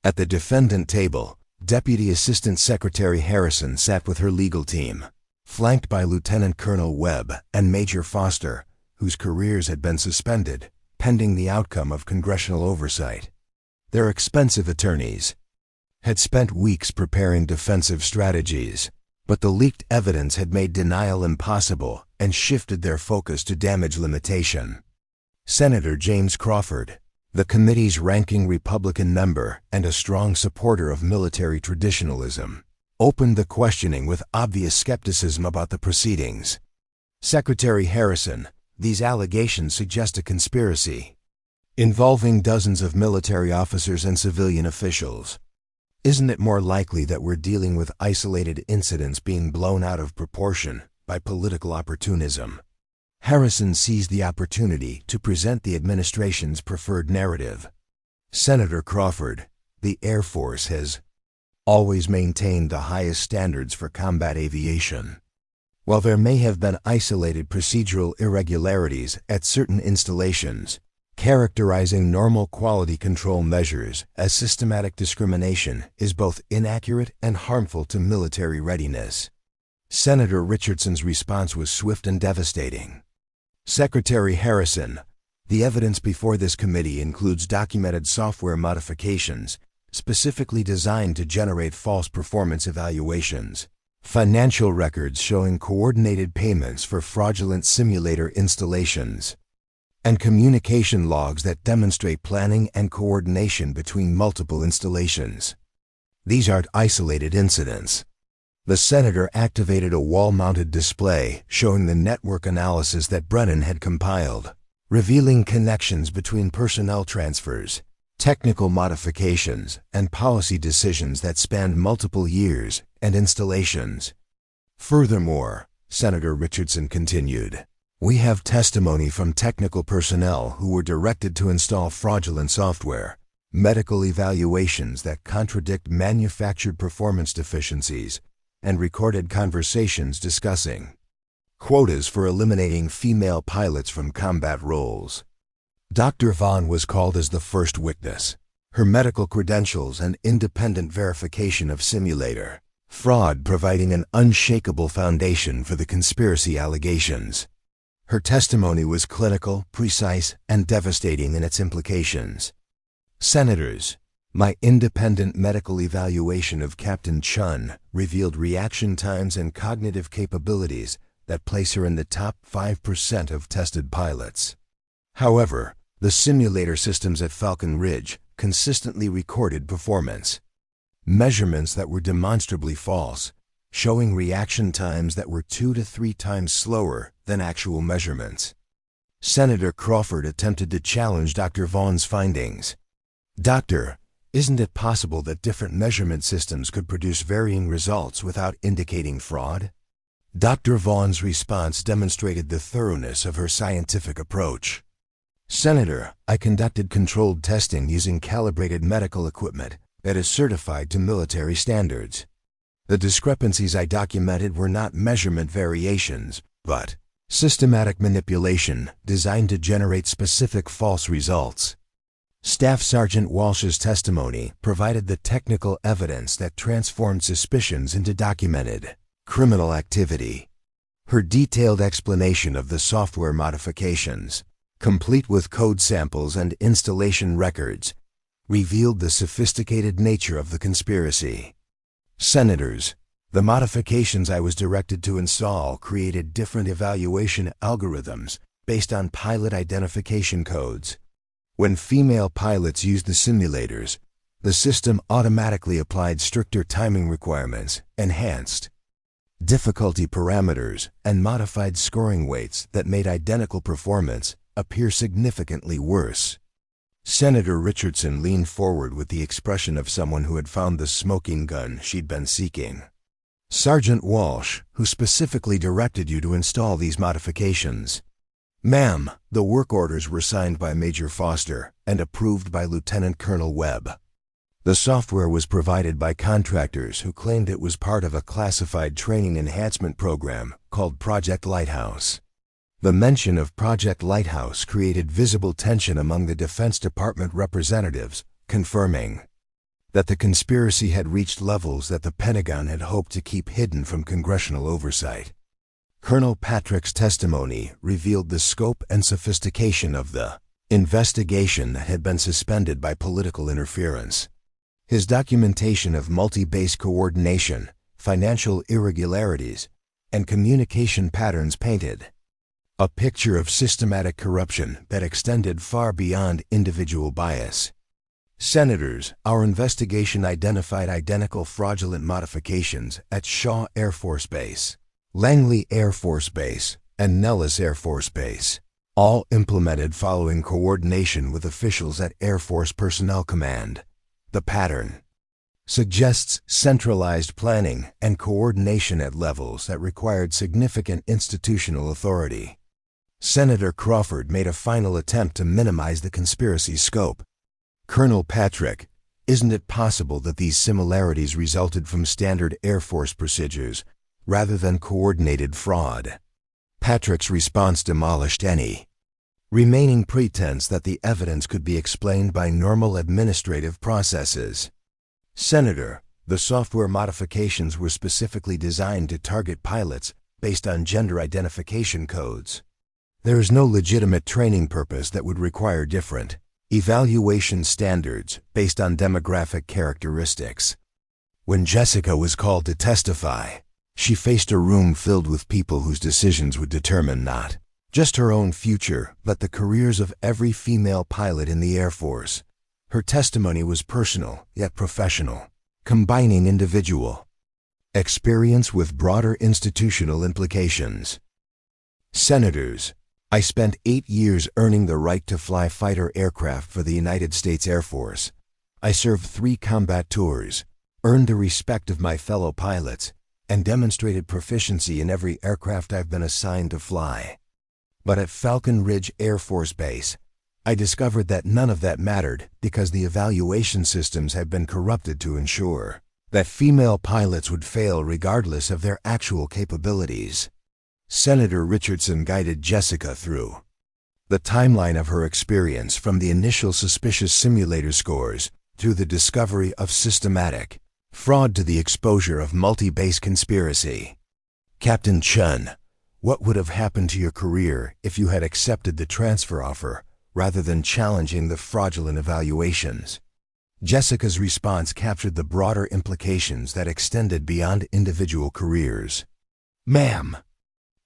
At the defendant table, Deputy Assistant Secretary Harrison sat with her legal team, flanked by Lieutenant Colonel Webb and Major Foster, whose careers had been suspended pending the outcome of congressional oversight. They're expensive attorneys, had spent weeks preparing defensive strategies, but the leaked evidence had made denial impossible and shifted their focus to damage limitation. Senator James Crawford, the committee's ranking Republican member and a strong supporter of military traditionalism, opened the questioning with obvious skepticism about the proceedings. Secretary Harrison, these allegations suggest a conspiracy involving dozens of military officers and civilian officials. Isn't it more likely that we're dealing with isolated incidents being blown out of proportion by political opportunism? Harrison seized the opportunity to present the administration's preferred narrative. Senator Crawford, the Air Force has always maintained the highest standards for combat aviation. While there may have been isolated procedural irregularities at certain installations, characterizing normal quality control measures as systematic discrimination is both inaccurate and harmful to military readiness. Senator Richardson's response was swift and devastating. Secretary Harrison, the evidence before this committee includes documented software modifications specifically designed to generate false performance evaluations, financial records showing coordinated payments for fraudulent simulator installations, and communication logs that demonstrate planning and coordination between multiple installations. These aren't isolated incidents. The senator activated a wall-mounted display showing the network analysis that Brennan had compiled, revealing connections between personnel transfers, technical modifications, and policy decisions that spanned multiple years and installations. Furthermore, Senator Richardson continued, we have testimony from technical personnel who were directed to install fraudulent software, medical evaluations that contradict manufactured performance deficiencies, and recorded conversations discussing quotas for eliminating female pilots from combat roles. Dr. Vaughn was called as the first witness. Her medical credentials and independent verification of simulator fraud providing an unshakable foundation for the conspiracy allegations. Her testimony was clinical, precise, and devastating in its implications. Senators, my independent medical evaluation of Captain Chun revealed reaction times and cognitive capabilities that place her in the top 5% of tested pilots. However, the simulator systems at Falcon Ridge consistently recorded performance measurements that were demonstrably false, showing reaction times that were 2 to 3 times slower than actual measurements. Senator Crawford attempted to challenge Dr. Vaughn's findings. Doctor, isn't it possible that different measurement systems could produce varying results without indicating fraud? Dr. Vaughn's response demonstrated the thoroughness of her scientific approach. Senator, I conducted controlled testing using calibrated medical equipment that is certified to military standards. The discrepancies I documented were not measurement variations, but systematic manipulation designed to generate specific false results. Staff Sergeant Walsh's testimony provided the technical evidence that transformed suspicions into documented criminal activity. Her detailed explanation of the software modifications, complete with code samples and installation records, revealed the sophisticated nature of the conspiracy. Senators, the modifications I was directed to install created different evaluation algorithms based on pilot identification codes. When female pilots used the simulators, the system automatically applied stricter timing requirements, enhanced difficulty parameters, and modified scoring weights that made identical performance appear significantly worse. Senator Richardson leaned forward with the expression of someone who had found the smoking gun she'd been seeking. Sergeant Walsh, who specifically directed you to install these modifications? Ma'am, the work orders were signed by Major Foster and approved by Lieutenant Colonel Webb. The software was provided by contractors who claimed it was part of a classified training enhancement program called Project Lighthouse. The mention of Project Lighthouse created visible tension among the Defense Department representatives, confirming that the conspiracy had reached levels that the Pentagon had hoped to keep hidden from congressional oversight. Colonel Patrick's testimony revealed the scope and sophistication of the investigation that had been suspended by political interference. His documentation of multi-base coordination, financial irregularities, and communication patterns painted a picture of systematic corruption that extended far beyond individual bias. Senators, our investigation identified identical fraudulent modifications at Shaw Air Force Base, Langley Air Force Base, and Nellis Air Force Base, all implemented following coordination with officials at Air Force Personnel Command. The pattern suggests centralized planning and coordination at levels that required significant institutional authority. Senator Crawford made a final attempt to minimize the conspiracy's scope. Colonel Patrick, isn't it possible that these similarities resulted from standard Air Force procedures rather than coordinated fraud? Patrick's response demolished any remaining pretense that the evidence could be explained by normal administrative processes. Senator, the software modifications were specifically designed to target pilots based on gender identification codes. There is no legitimate training purpose that would require different evaluation standards based on demographic characteristics. When Jessica was called to testify, she faced a room filled with people whose decisions would determine not just her own future, but the careers of every female pilot in the Air Force. Her testimony was personal, yet professional, combining individual experience with broader institutional implications. Senators, I spent 8 years earning the right to fly fighter aircraft for the United States Air Force. I served 3 combat tours, earned the respect of my fellow pilots, and demonstrated proficiency in every aircraft I've been assigned to fly. But at Falcon Ridge Air Force Base, I discovered that none of that mattered because the evaluation systems had been corrupted to ensure that female pilots would fail regardless of their actual capabilities. Senator Richardson guided Jessica through the timeline of her experience from the initial suspicious simulator scores through the discovery of systematic fraud to the exposure of multi-base conspiracy. Captain Chun, what would have happened to your career if you had accepted the transfer offer rather than challenging the fraudulent evaluations? Jessica's response captured the broader implications that extended beyond individual careers. Ma'am,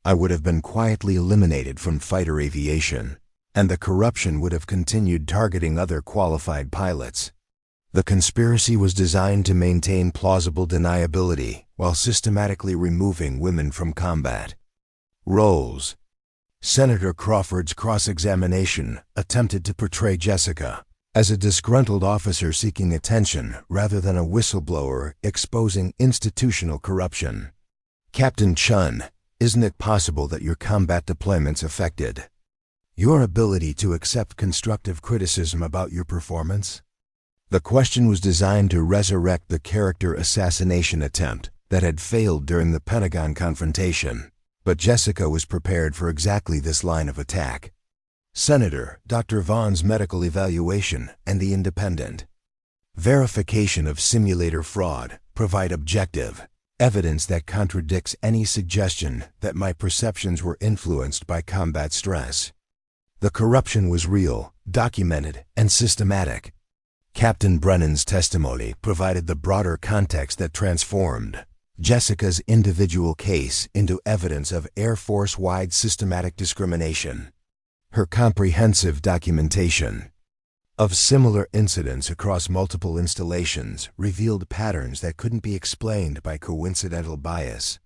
I would have been quietly eliminated from fighter aviation, and the corruption would have continued targeting other qualified pilots. The conspiracy was designed to maintain plausible deniability while systematically removing women from combat roles. Senator Crawford's cross-examination attempted to portray Jessica as a disgruntled officer seeking attention rather than a whistleblower exposing institutional corruption. Captain Chun, isn't it possible that your combat deployments affected your ability to accept constructive criticism about your performance? The question was designed to resurrect the character assassination attempt that had failed during the Pentagon confrontation, but Jessica was prepared for exactly this line of attack. Senator, Dr. Vaughn's medical evaluation and the independent verification of simulator fraud provide objective evidence that contradicts any suggestion that my perceptions were influenced by combat stress. The corruption was real, documented, and systematic. Captain Brennan's testimony provided the broader context that transformed Jessica's individual case into evidence of Air Force-wide systematic discrimination. Her comprehensive documentation of similar incidents across multiple installations revealed patterns that couldn't be explained by coincidental bias.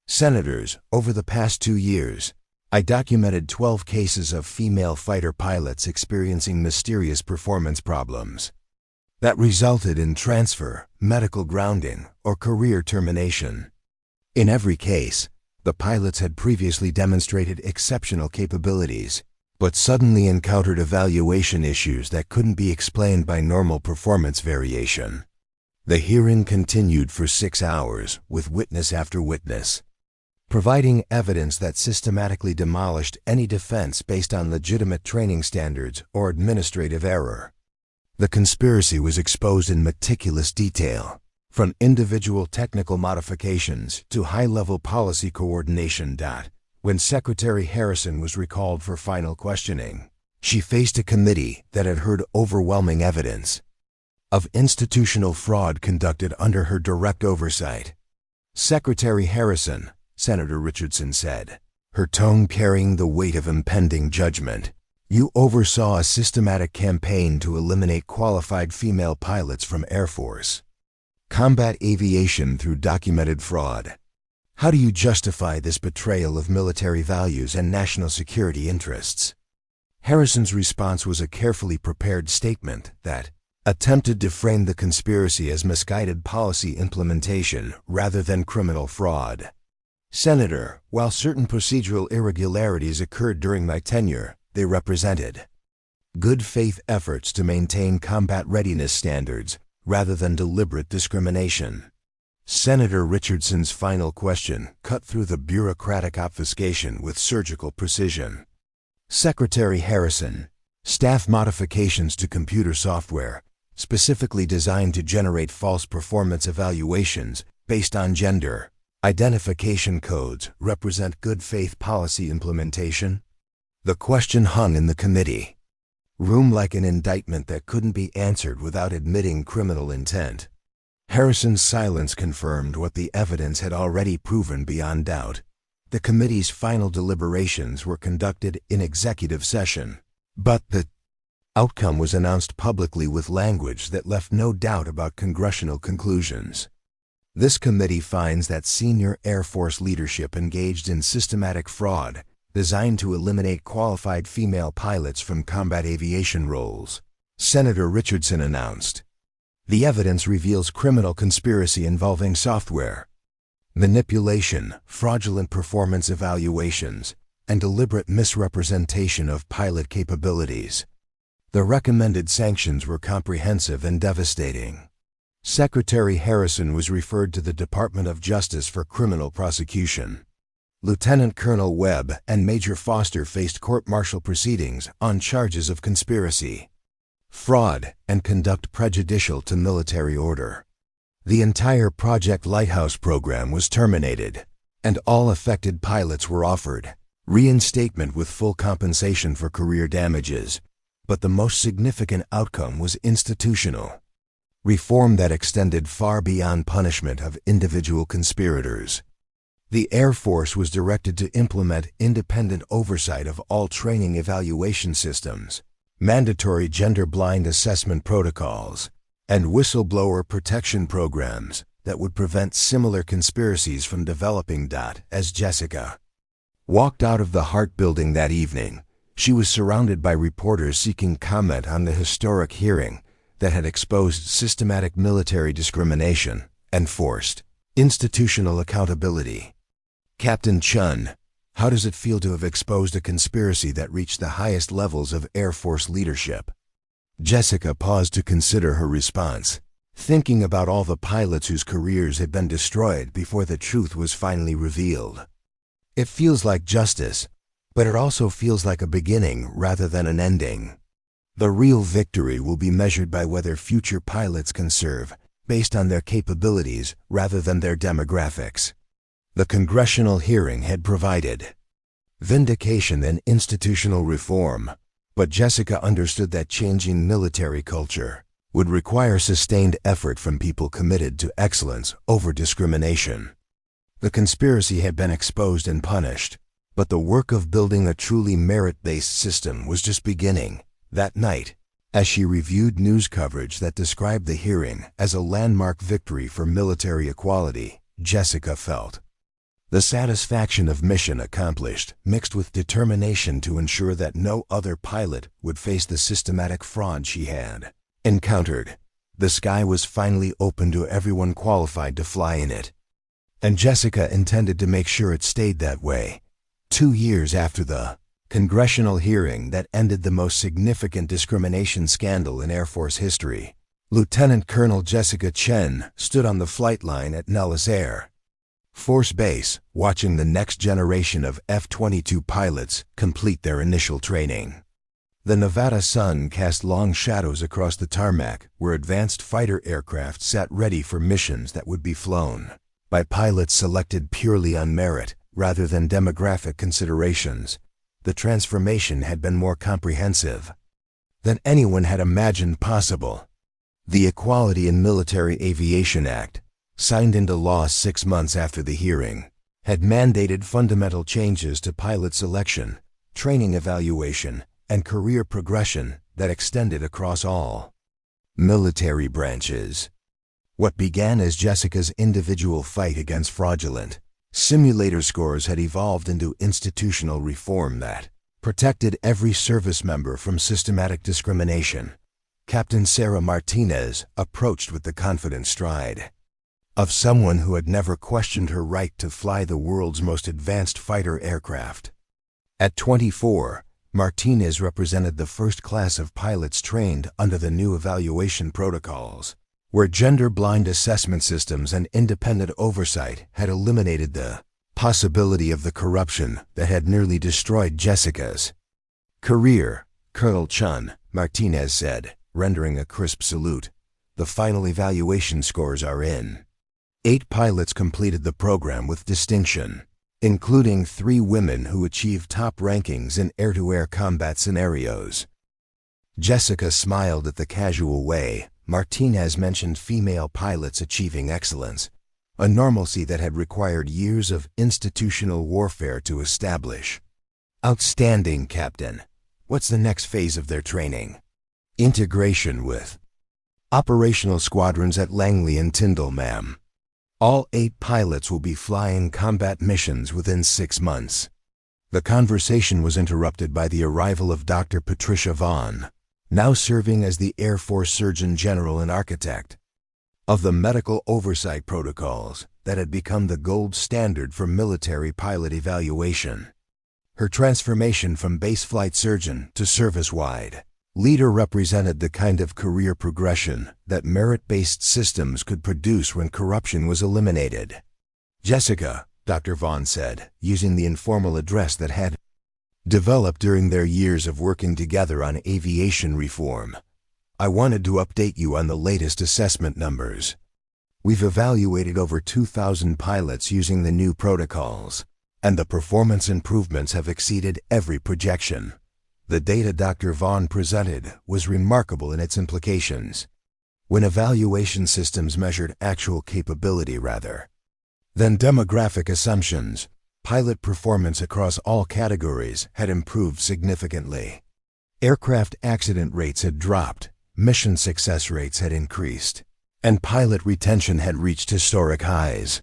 Senators, over the past 2 years, I documented 12 cases of female fighter pilots experiencing mysterious performance problems that resulted in transfer, medical grounding, or career termination. In every case, the pilots had previously demonstrated exceptional capabilities, but suddenly encountered evaluation issues that couldn't be explained by normal performance variation. The hearing continued for 6 hours with witness after witness, providing evidence that systematically demolished any defense based on legitimate training standards or administrative error. The conspiracy was exposed in meticulous detail, from individual technical modifications to high-level policy coordination. When Secretary Harrison was recalled for final questioning, she faced a committee that had heard overwhelming evidence of institutional fraud conducted under her direct oversight. Secretary Harrison, Senator Richardson said, her tone carrying the weight of impending judgment. You oversaw a systematic campaign to eliminate qualified female pilots from Air Force combat aviation through documented fraud. How do you justify this betrayal of military values and national security interests? Harrison's response was a carefully prepared statement that attempted to frame the conspiracy as misguided policy implementation rather than criminal fraud. Senator, while certain procedural irregularities occurred during my tenure, they represented good faith efforts to maintain combat readiness standards rather than deliberate discrimination. Senator Richardson's final question cut through the bureaucratic obfuscation with surgical precision. Secretary Harrison, staff modifications to computer software, specifically designed to generate false performance evaluations based on gender identification codes, represent good faith policy implementation? The question hung in the committee room like an indictment that couldn't be answered without admitting criminal intent. Harrison's silence confirmed what the evidence had already proven beyond doubt. The committee's final deliberations were conducted in executive session, but the outcome was announced publicly with language that left no doubt about congressional conclusions. This committee finds that senior Air Force leadership engaged in systematic fraud designed to eliminate qualified female pilots from combat aviation roles. Senator Richardson announced, the evidence reveals criminal conspiracy involving software manipulation, fraudulent performance evaluations, and deliberate misrepresentation of pilot capabilities. The recommended sanctions were comprehensive and devastating. Secretary Harrison was referred to the Department of Justice for criminal prosecution. Lieutenant Colonel Webb and Major Foster faced court-martial proceedings on charges of conspiracy, fraud, and conduct prejudicial to military order. The entire Project Lighthouse program was terminated, and all affected pilots were offered reinstatement with full compensation for career damages. But the most significant outcome was institutional reform that extended far beyond punishment of individual conspirators. The Air Force was directed to implement independent oversight of all training evaluation systems, mandatory gender-blind assessment protocols, and whistleblower protection programs that would prevent similar conspiracies from developing. As Jessica walked out of the Hart Building that evening, she was surrounded by reporters seeking comment on the historic hearing that had exposed systematic military discrimination and forced institutional accountability. Captain Chun, how does it feel to have exposed a conspiracy that reached the highest levels of Air Force leadership? Jessica paused to consider her response, thinking about all the pilots whose careers had been destroyed before the truth was finally revealed. It feels like justice, but it also feels like a beginning rather than an ending. The real victory will be measured by whether future pilots can serve based on their capabilities rather than their demographics. The congressional hearing had provided vindication and institutional reform, but Jessica understood that changing military culture would require sustained effort from people committed to excellence over discrimination. The conspiracy had been exposed and punished, but the work of building a truly merit-based system was just beginning. That night, as she reviewed news coverage that described the hearing as a landmark victory for military equality, Jessica felt the satisfaction of mission accomplished, mixed with determination to ensure that no other pilot would face the systematic fraud she had encountered. The sky was finally open to everyone qualified to fly in it, and Jessica intended to make sure it stayed that way. 2 years after the congressional hearing that ended the most significant discrimination scandal in Air Force history, Lieutenant Colonel Jessica Chen stood on the flight line at Nellis Air Force Base, watching the next generation of F-22 pilots complete their initial training. The Nevada sun cast long shadows across the tarmac where advanced fighter aircraft sat ready for missions that would be flown by pilots selected purely on merit rather than demographic considerations. The transformation had been more comprehensive than anyone had imagined possible. The Equality in Military Aviation Act, signed into law 6 months after the hearing, had mandated fundamental changes to pilot selection, training evaluation, and career progression that extended across all military branches. What began as Jessica's individual fight against fraudulent simulator scores had evolved into institutional reform that protected every service member from systematic discrimination. Captain Sarah Martinez approached with the confident stride of someone who had never questioned her right to fly the world's most advanced fighter aircraft. At 24, Martinez represented the first class of pilots trained under the new evaluation protocols, where gender-blind assessment systems and independent oversight had eliminated the possibility of the corruption that had nearly destroyed Jessica's career. Colonel Chun, Martinez said, rendering a crisp salute. The final evaluation scores are in. 8 pilots completed the program with distinction, including 3 women who achieved top rankings in air-to-air combat scenarios. Jessica smiled at the casual way Martinez mentioned female pilots achieving excellence, a normalcy that had required years of institutional warfare to establish. Outstanding, Captain. What's the next phase of their training? Integration with operational squadrons at Langley and Tyndall, ma'am. All 8 pilots will be flying combat missions within 6 months. The conversation was interrupted by the arrival of Dr. Patricia Vaughn, now serving as the Air Force Surgeon General and architect of the medical oversight protocols that had become the gold standard for military pilot evaluation. Her transformation from base flight surgeon to service-wide leader represented the kind of career progression that merit-based systems could produce when corruption was eliminated. Jessica, Dr. Vaughn said, using the informal address that had developed during their years of working together on aviation reform, I wanted to update you on the latest assessment numbers. We've evaluated over 2,000 pilots using the new protocols, and the performance improvements have exceeded every projection. The data Dr. Vaughn presented was remarkable in its implications. When evaluation systems measured actual capability rather than demographic assumptions, pilot performance across all categories had improved significantly. Aircraft accident rates had dropped, mission success rates had increased, and pilot retention had reached historic highs.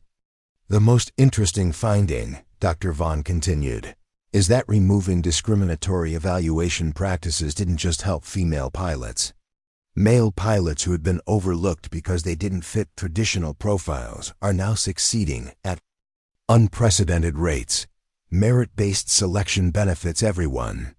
The most interesting finding, Dr. Vaughn continued, is that removing discriminatory evaluation practices didn't just help female pilots. Male pilots who had been overlooked because they didn't fit traditional profiles are now succeeding at unprecedented rates. Merit-based selection benefits everyone.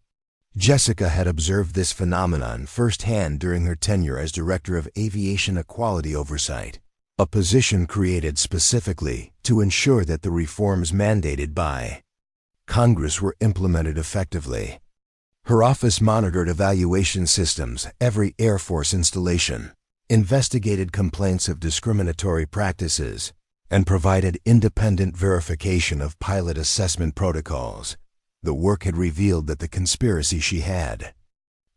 Jessica had observed this phenomenon firsthand during her tenure as Director of Aviation Equality Oversight, a position created specifically to ensure that the reforms mandated by Congress were implemented effectively. Her office monitored evaluation systems, every Air Force installation, investigated complaints of discriminatory practices, and provided independent verification of pilot assessment protocols. The work had revealed that the conspiracy she had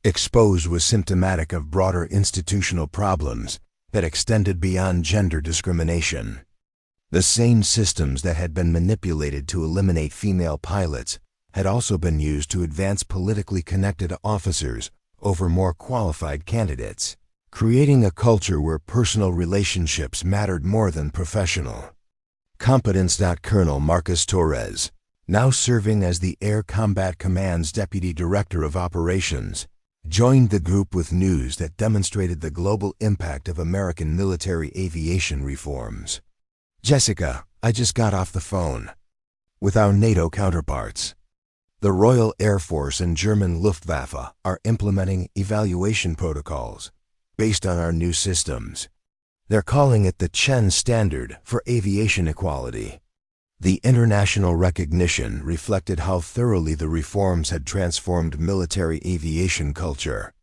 exposed was symptomatic of broader institutional problems that extended beyond gender discrimination. The same systems that had been manipulated to eliminate female pilots had also been used to advance politically connected officers over more qualified candidates, creating a culture where personal relationships mattered more than professional competence. Colonel Marcus Torres, now serving as the Air Combat Command's Deputy Director of Operations, joined the group with news that demonstrated the global impact of American military aviation reforms. Jessica, I just got off the phone with our NATO counterparts. The Royal Air Force and German Luftwaffe are implementing evaluation protocols based on our new systems. They're calling it the Chen Standard for Aviation Equality. The international recognition reflected how thoroughly the reforms had transformed military aviation culture.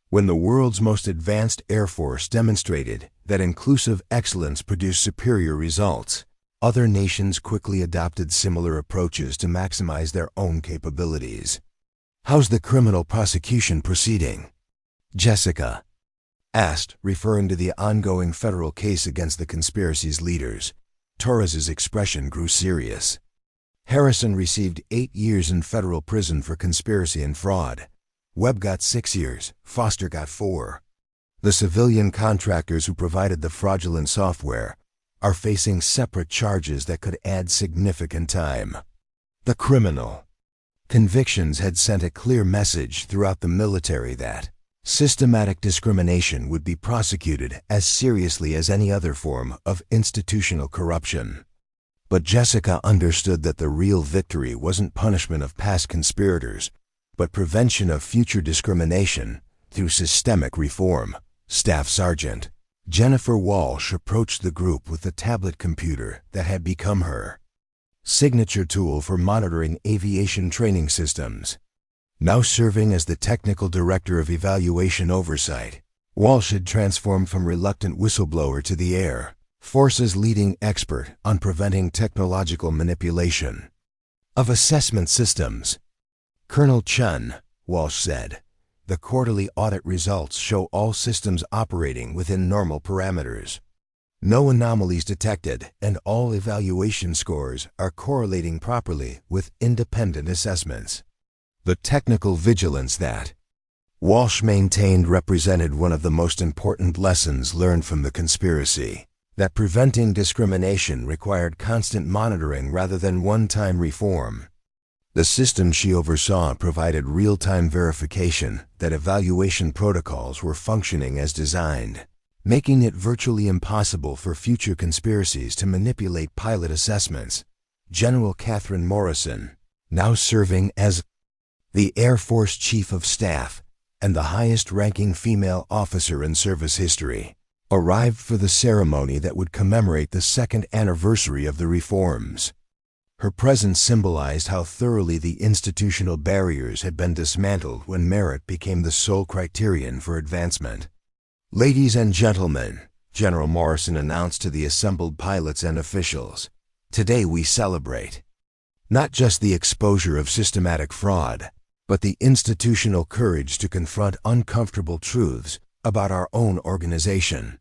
When the world's most advanced Air Force demonstrated that inclusive excellence produced superior results, other nations quickly adopted similar approaches to maximize their own capabilities. How's the criminal prosecution proceeding? Jessica asked, referring to the ongoing federal case against the conspiracy's leaders. Torres's expression grew serious. Harrison received 8 years in federal prison for conspiracy and fraud. Webb got 6 years, Foster got 4. The civilian contractors who provided the fraudulent software are facing separate charges that could add significant time. The criminal convictions had sent a clear message throughout the military that systematic discrimination would be prosecuted as seriously as any other form of institutional corruption. But Jessica understood that the real victory wasn't punishment of past conspirators, but prevention of future discrimination through systemic reform. Staff Sergeant Jennifer Walsh approached the group with the tablet computer that had become her signature tool for monitoring aviation training systems. Now serving as the Technical Director of Evaluation Oversight, Walsh had transformed from reluctant whistleblower to the Air Force's leading expert on preventing technological manipulation of assessment systems. Colonel Chun, Walsh said, the quarterly audit results show all systems operating within normal parameters. No anomalies detected, and all evaluation scores are correlating properly with independent assessments. The technical vigilance that Walsh maintained represented one of the most important lessons learned from the conspiracy, that preventing discrimination required constant monitoring rather than one-time reform. The system she oversaw provided real-time verification that evaluation protocols were functioning as designed, making it virtually impossible for future conspiracies to manipulate pilot assessments. General Catherine Morrison, now serving as the Air Force Chief of Staff and the highest-ranking female officer in service history, arrived for the ceremony that would commemorate the 2nd anniversary of the reforms. Her presence symbolized how thoroughly the institutional barriers had been dismantled when merit became the sole criterion for advancement. "Ladies and gentlemen," General Morrison announced to the assembled pilots and officials, "today we celebrate not just the exposure of systematic fraud, but the institutional courage to confront uncomfortable truths about our own organization."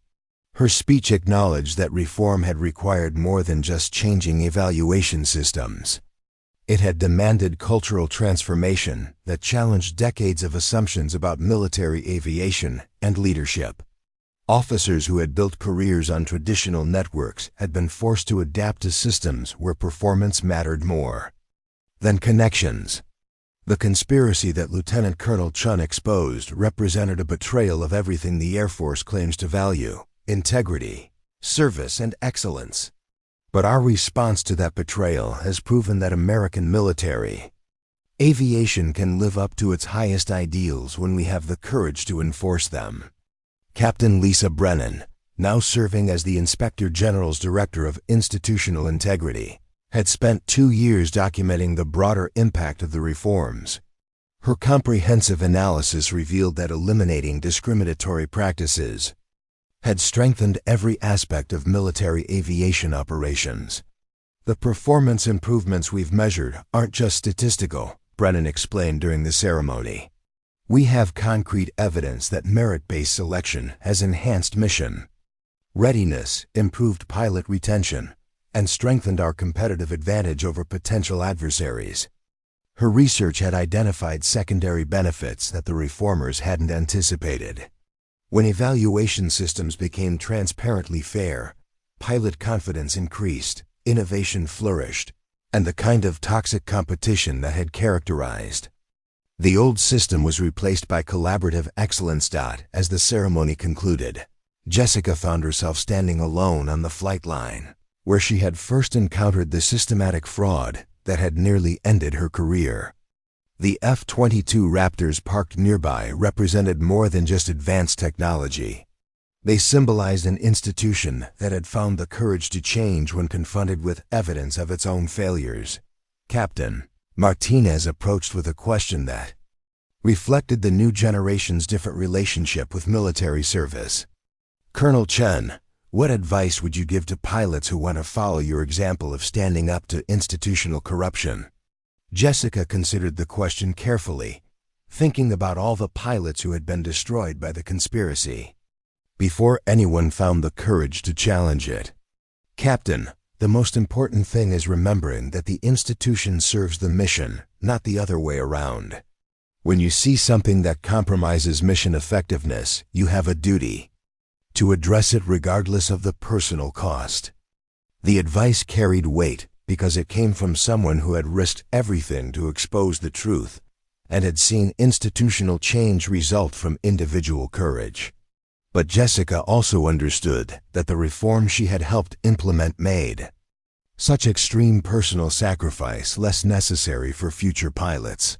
Her speech acknowledged that reform had required more than just changing evaluation systems. It had demanded cultural transformation that challenged decades of assumptions about military aviation and leadership. Officers who had built careers on traditional networks had been forced to adapt to systems where performance mattered more than connections. The conspiracy that Lieutenant Colonel Chun exposed represented a betrayal of everything the Air Force claims to value: integrity, service, and excellence. But our response to that betrayal has proven that American military aviation can live up to its highest ideals when we have the courage to enforce them. Captain Lisa Brennan, now serving as the Inspector General's Director of Institutional Integrity, had spent 2 years documenting the broader impact of the reforms. Her comprehensive analysis revealed that eliminating discriminatory practices had strengthened every aspect of military aviation operations. "The performance improvements we've measured aren't just statistical," Brennan explained during the ceremony. "We have concrete evidence that merit-based selection has enhanced mission readiness, improved pilot retention, and strengthened our competitive advantage over potential adversaries." Her research had identified secondary benefits that the reformers hadn't anticipated. When evaluation systems became transparently fair, pilot confidence increased, innovation flourished, and the kind of toxic competition that had characterized the old system was replaced by collaborative excellence. As the ceremony concluded, Jessica found herself standing alone on the flight line, where she had first encountered the systematic fraud that had nearly ended her career. The F-22 Raptors parked nearby represented more than just advanced technology. They symbolized an institution that had found the courage to change when confronted with evidence of its own failures. Captain Martinez approached with a question that reflected the new generation's different relationship with military service. "Colonel Chun, what advice would you give to pilots who want to follow your example of standing up to institutional corruption?" Jessica considered the question carefully, thinking about all the pilots who had been destroyed by the conspiracy. before anyone found the courage to challenge it. Captain, the most important thing is remembering that the institution serves the mission, not the other way around. When you see something that compromises mission effectiveness, you have a duty to address it regardless of the personal cost. The advice carried weight because it came from someone who had risked everything to expose the truth and had seen institutional change result from individual courage. But Jessica also understood that the reform she had helped implement made such extreme personal sacrifice less necessary for future pilots.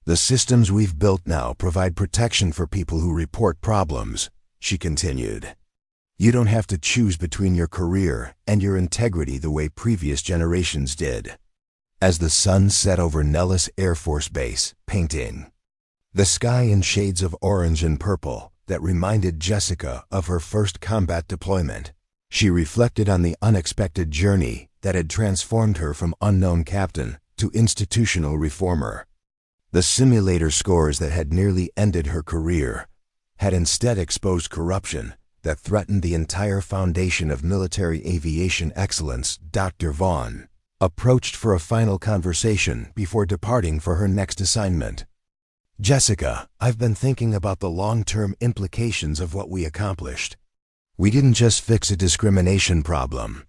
The systems we've built now provide protection for people who report problems, she continued. You don't have to choose between your career and your integrity the way previous generations did. As the sun set over Nellis Air Force Base, painting the sky in shades of orange and purple that reminded Jessica of her first combat deployment, she reflected on the unexpected journey that had transformed her from unknown captain to institutional reformer. The simulator scores that had nearly ended her career had instead exposed corruption that threatened the entire foundation of military aviation excellence. Dr. Vaughn approached for a final conversation before departing for her next assignment. Jessica, I've been thinking about the long-term implications of what we accomplished. We didn't just fix a discrimination problem.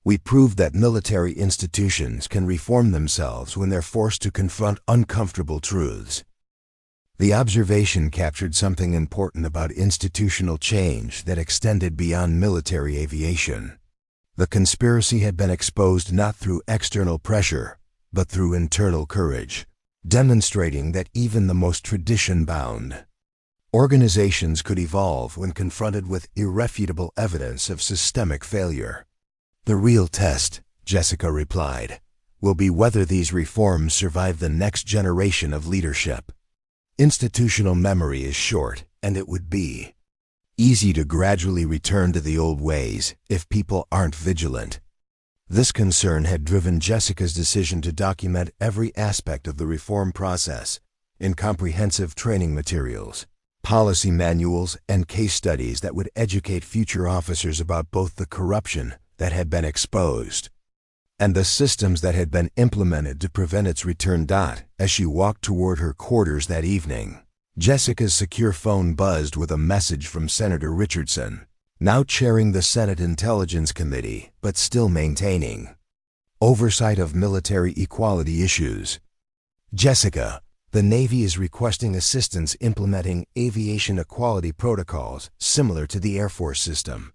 We proved that military institutions can reform themselves when they're forced to confront uncomfortable truths. The observation captured something important about institutional change that extended beyond military aviation. The conspiracy had been exposed not through external pressure, but through internal courage, demonstrating that even the most tradition-bound organizations could evolve when confronted with irrefutable evidence of systemic failure. The real test, Jessica replied, will be whether these reforms survive the next generation of leadership. Institutional memory is short, and it would be easy to gradually return to the old ways if people aren't vigilant. This concern had driven Jessica's decision to document every aspect of the reform process in comprehensive training materials, policy manuals, and case studies that would educate future officers about both the corruption that had been exposed and the systems that had been implemented to prevent its return. As she walked toward her quarters that evening, Jessica's secure phone buzzed with a message from Senator Richardson, now chairing the Senate Intelligence Committee but still maintaining oversight of military equality issues. Jessica, the Navy is requesting assistance implementing aviation equality protocols similar to the Air Force system.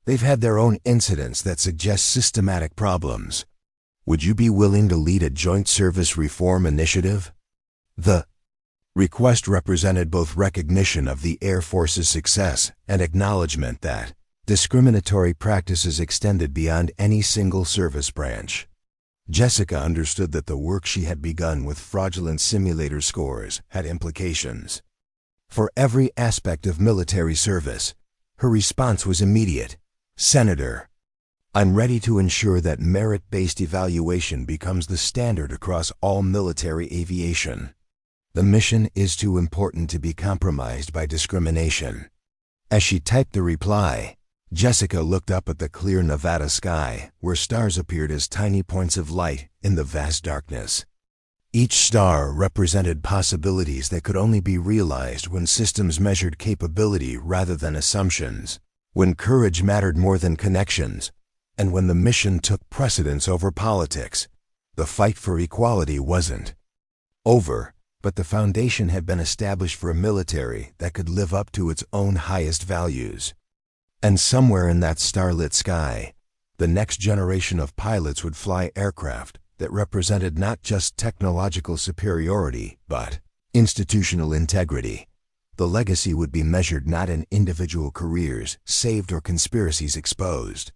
They've had their own incidents that suggest systematic problems. Would you be willing to lead a joint service reform initiative? The request represented both recognition of the Air Force's success and acknowledgement that discriminatory practices extended beyond any single service branch. Jessica understood that the work she had begun with fraudulent simulator scores had implications for every aspect of military service. Her response was immediate. Senator, I'm ready to ensure that merit-based evaluation becomes the standard across all military aviation. The mission is too important to be compromised by discrimination. As she typed the reply, Jessica looked up at the clear Nevada sky, where stars appeared as tiny points of light in the vast darkness. Each star represented possibilities that could only be realized when systems measured capability rather than assumptions, when courage mattered more than connections, and when the mission took precedence over politics. The fight for equality wasn't over, but the foundation had been established for a military that could live up to its own highest values. And somewhere in that starlit sky, the next generation of pilots would fly aircraft that represented not just technological superiority, but institutional integrity. The legacy would be measured not in individual careers saved or conspiracies exposed,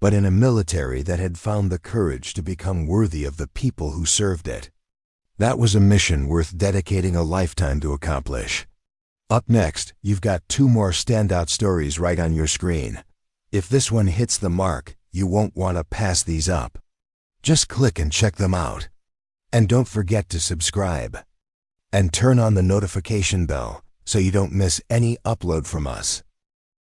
but in a military that had found the courage to become worthy of the people who served it. That was a mission worth dedicating a lifetime to accomplish. Up next, you've got 2 more standout stories right on your screen. If this one hits the mark, you won't want to pass these up. Just click and check them out. And don't forget to subscribe and turn on the notification bell so you don't miss any upload from us.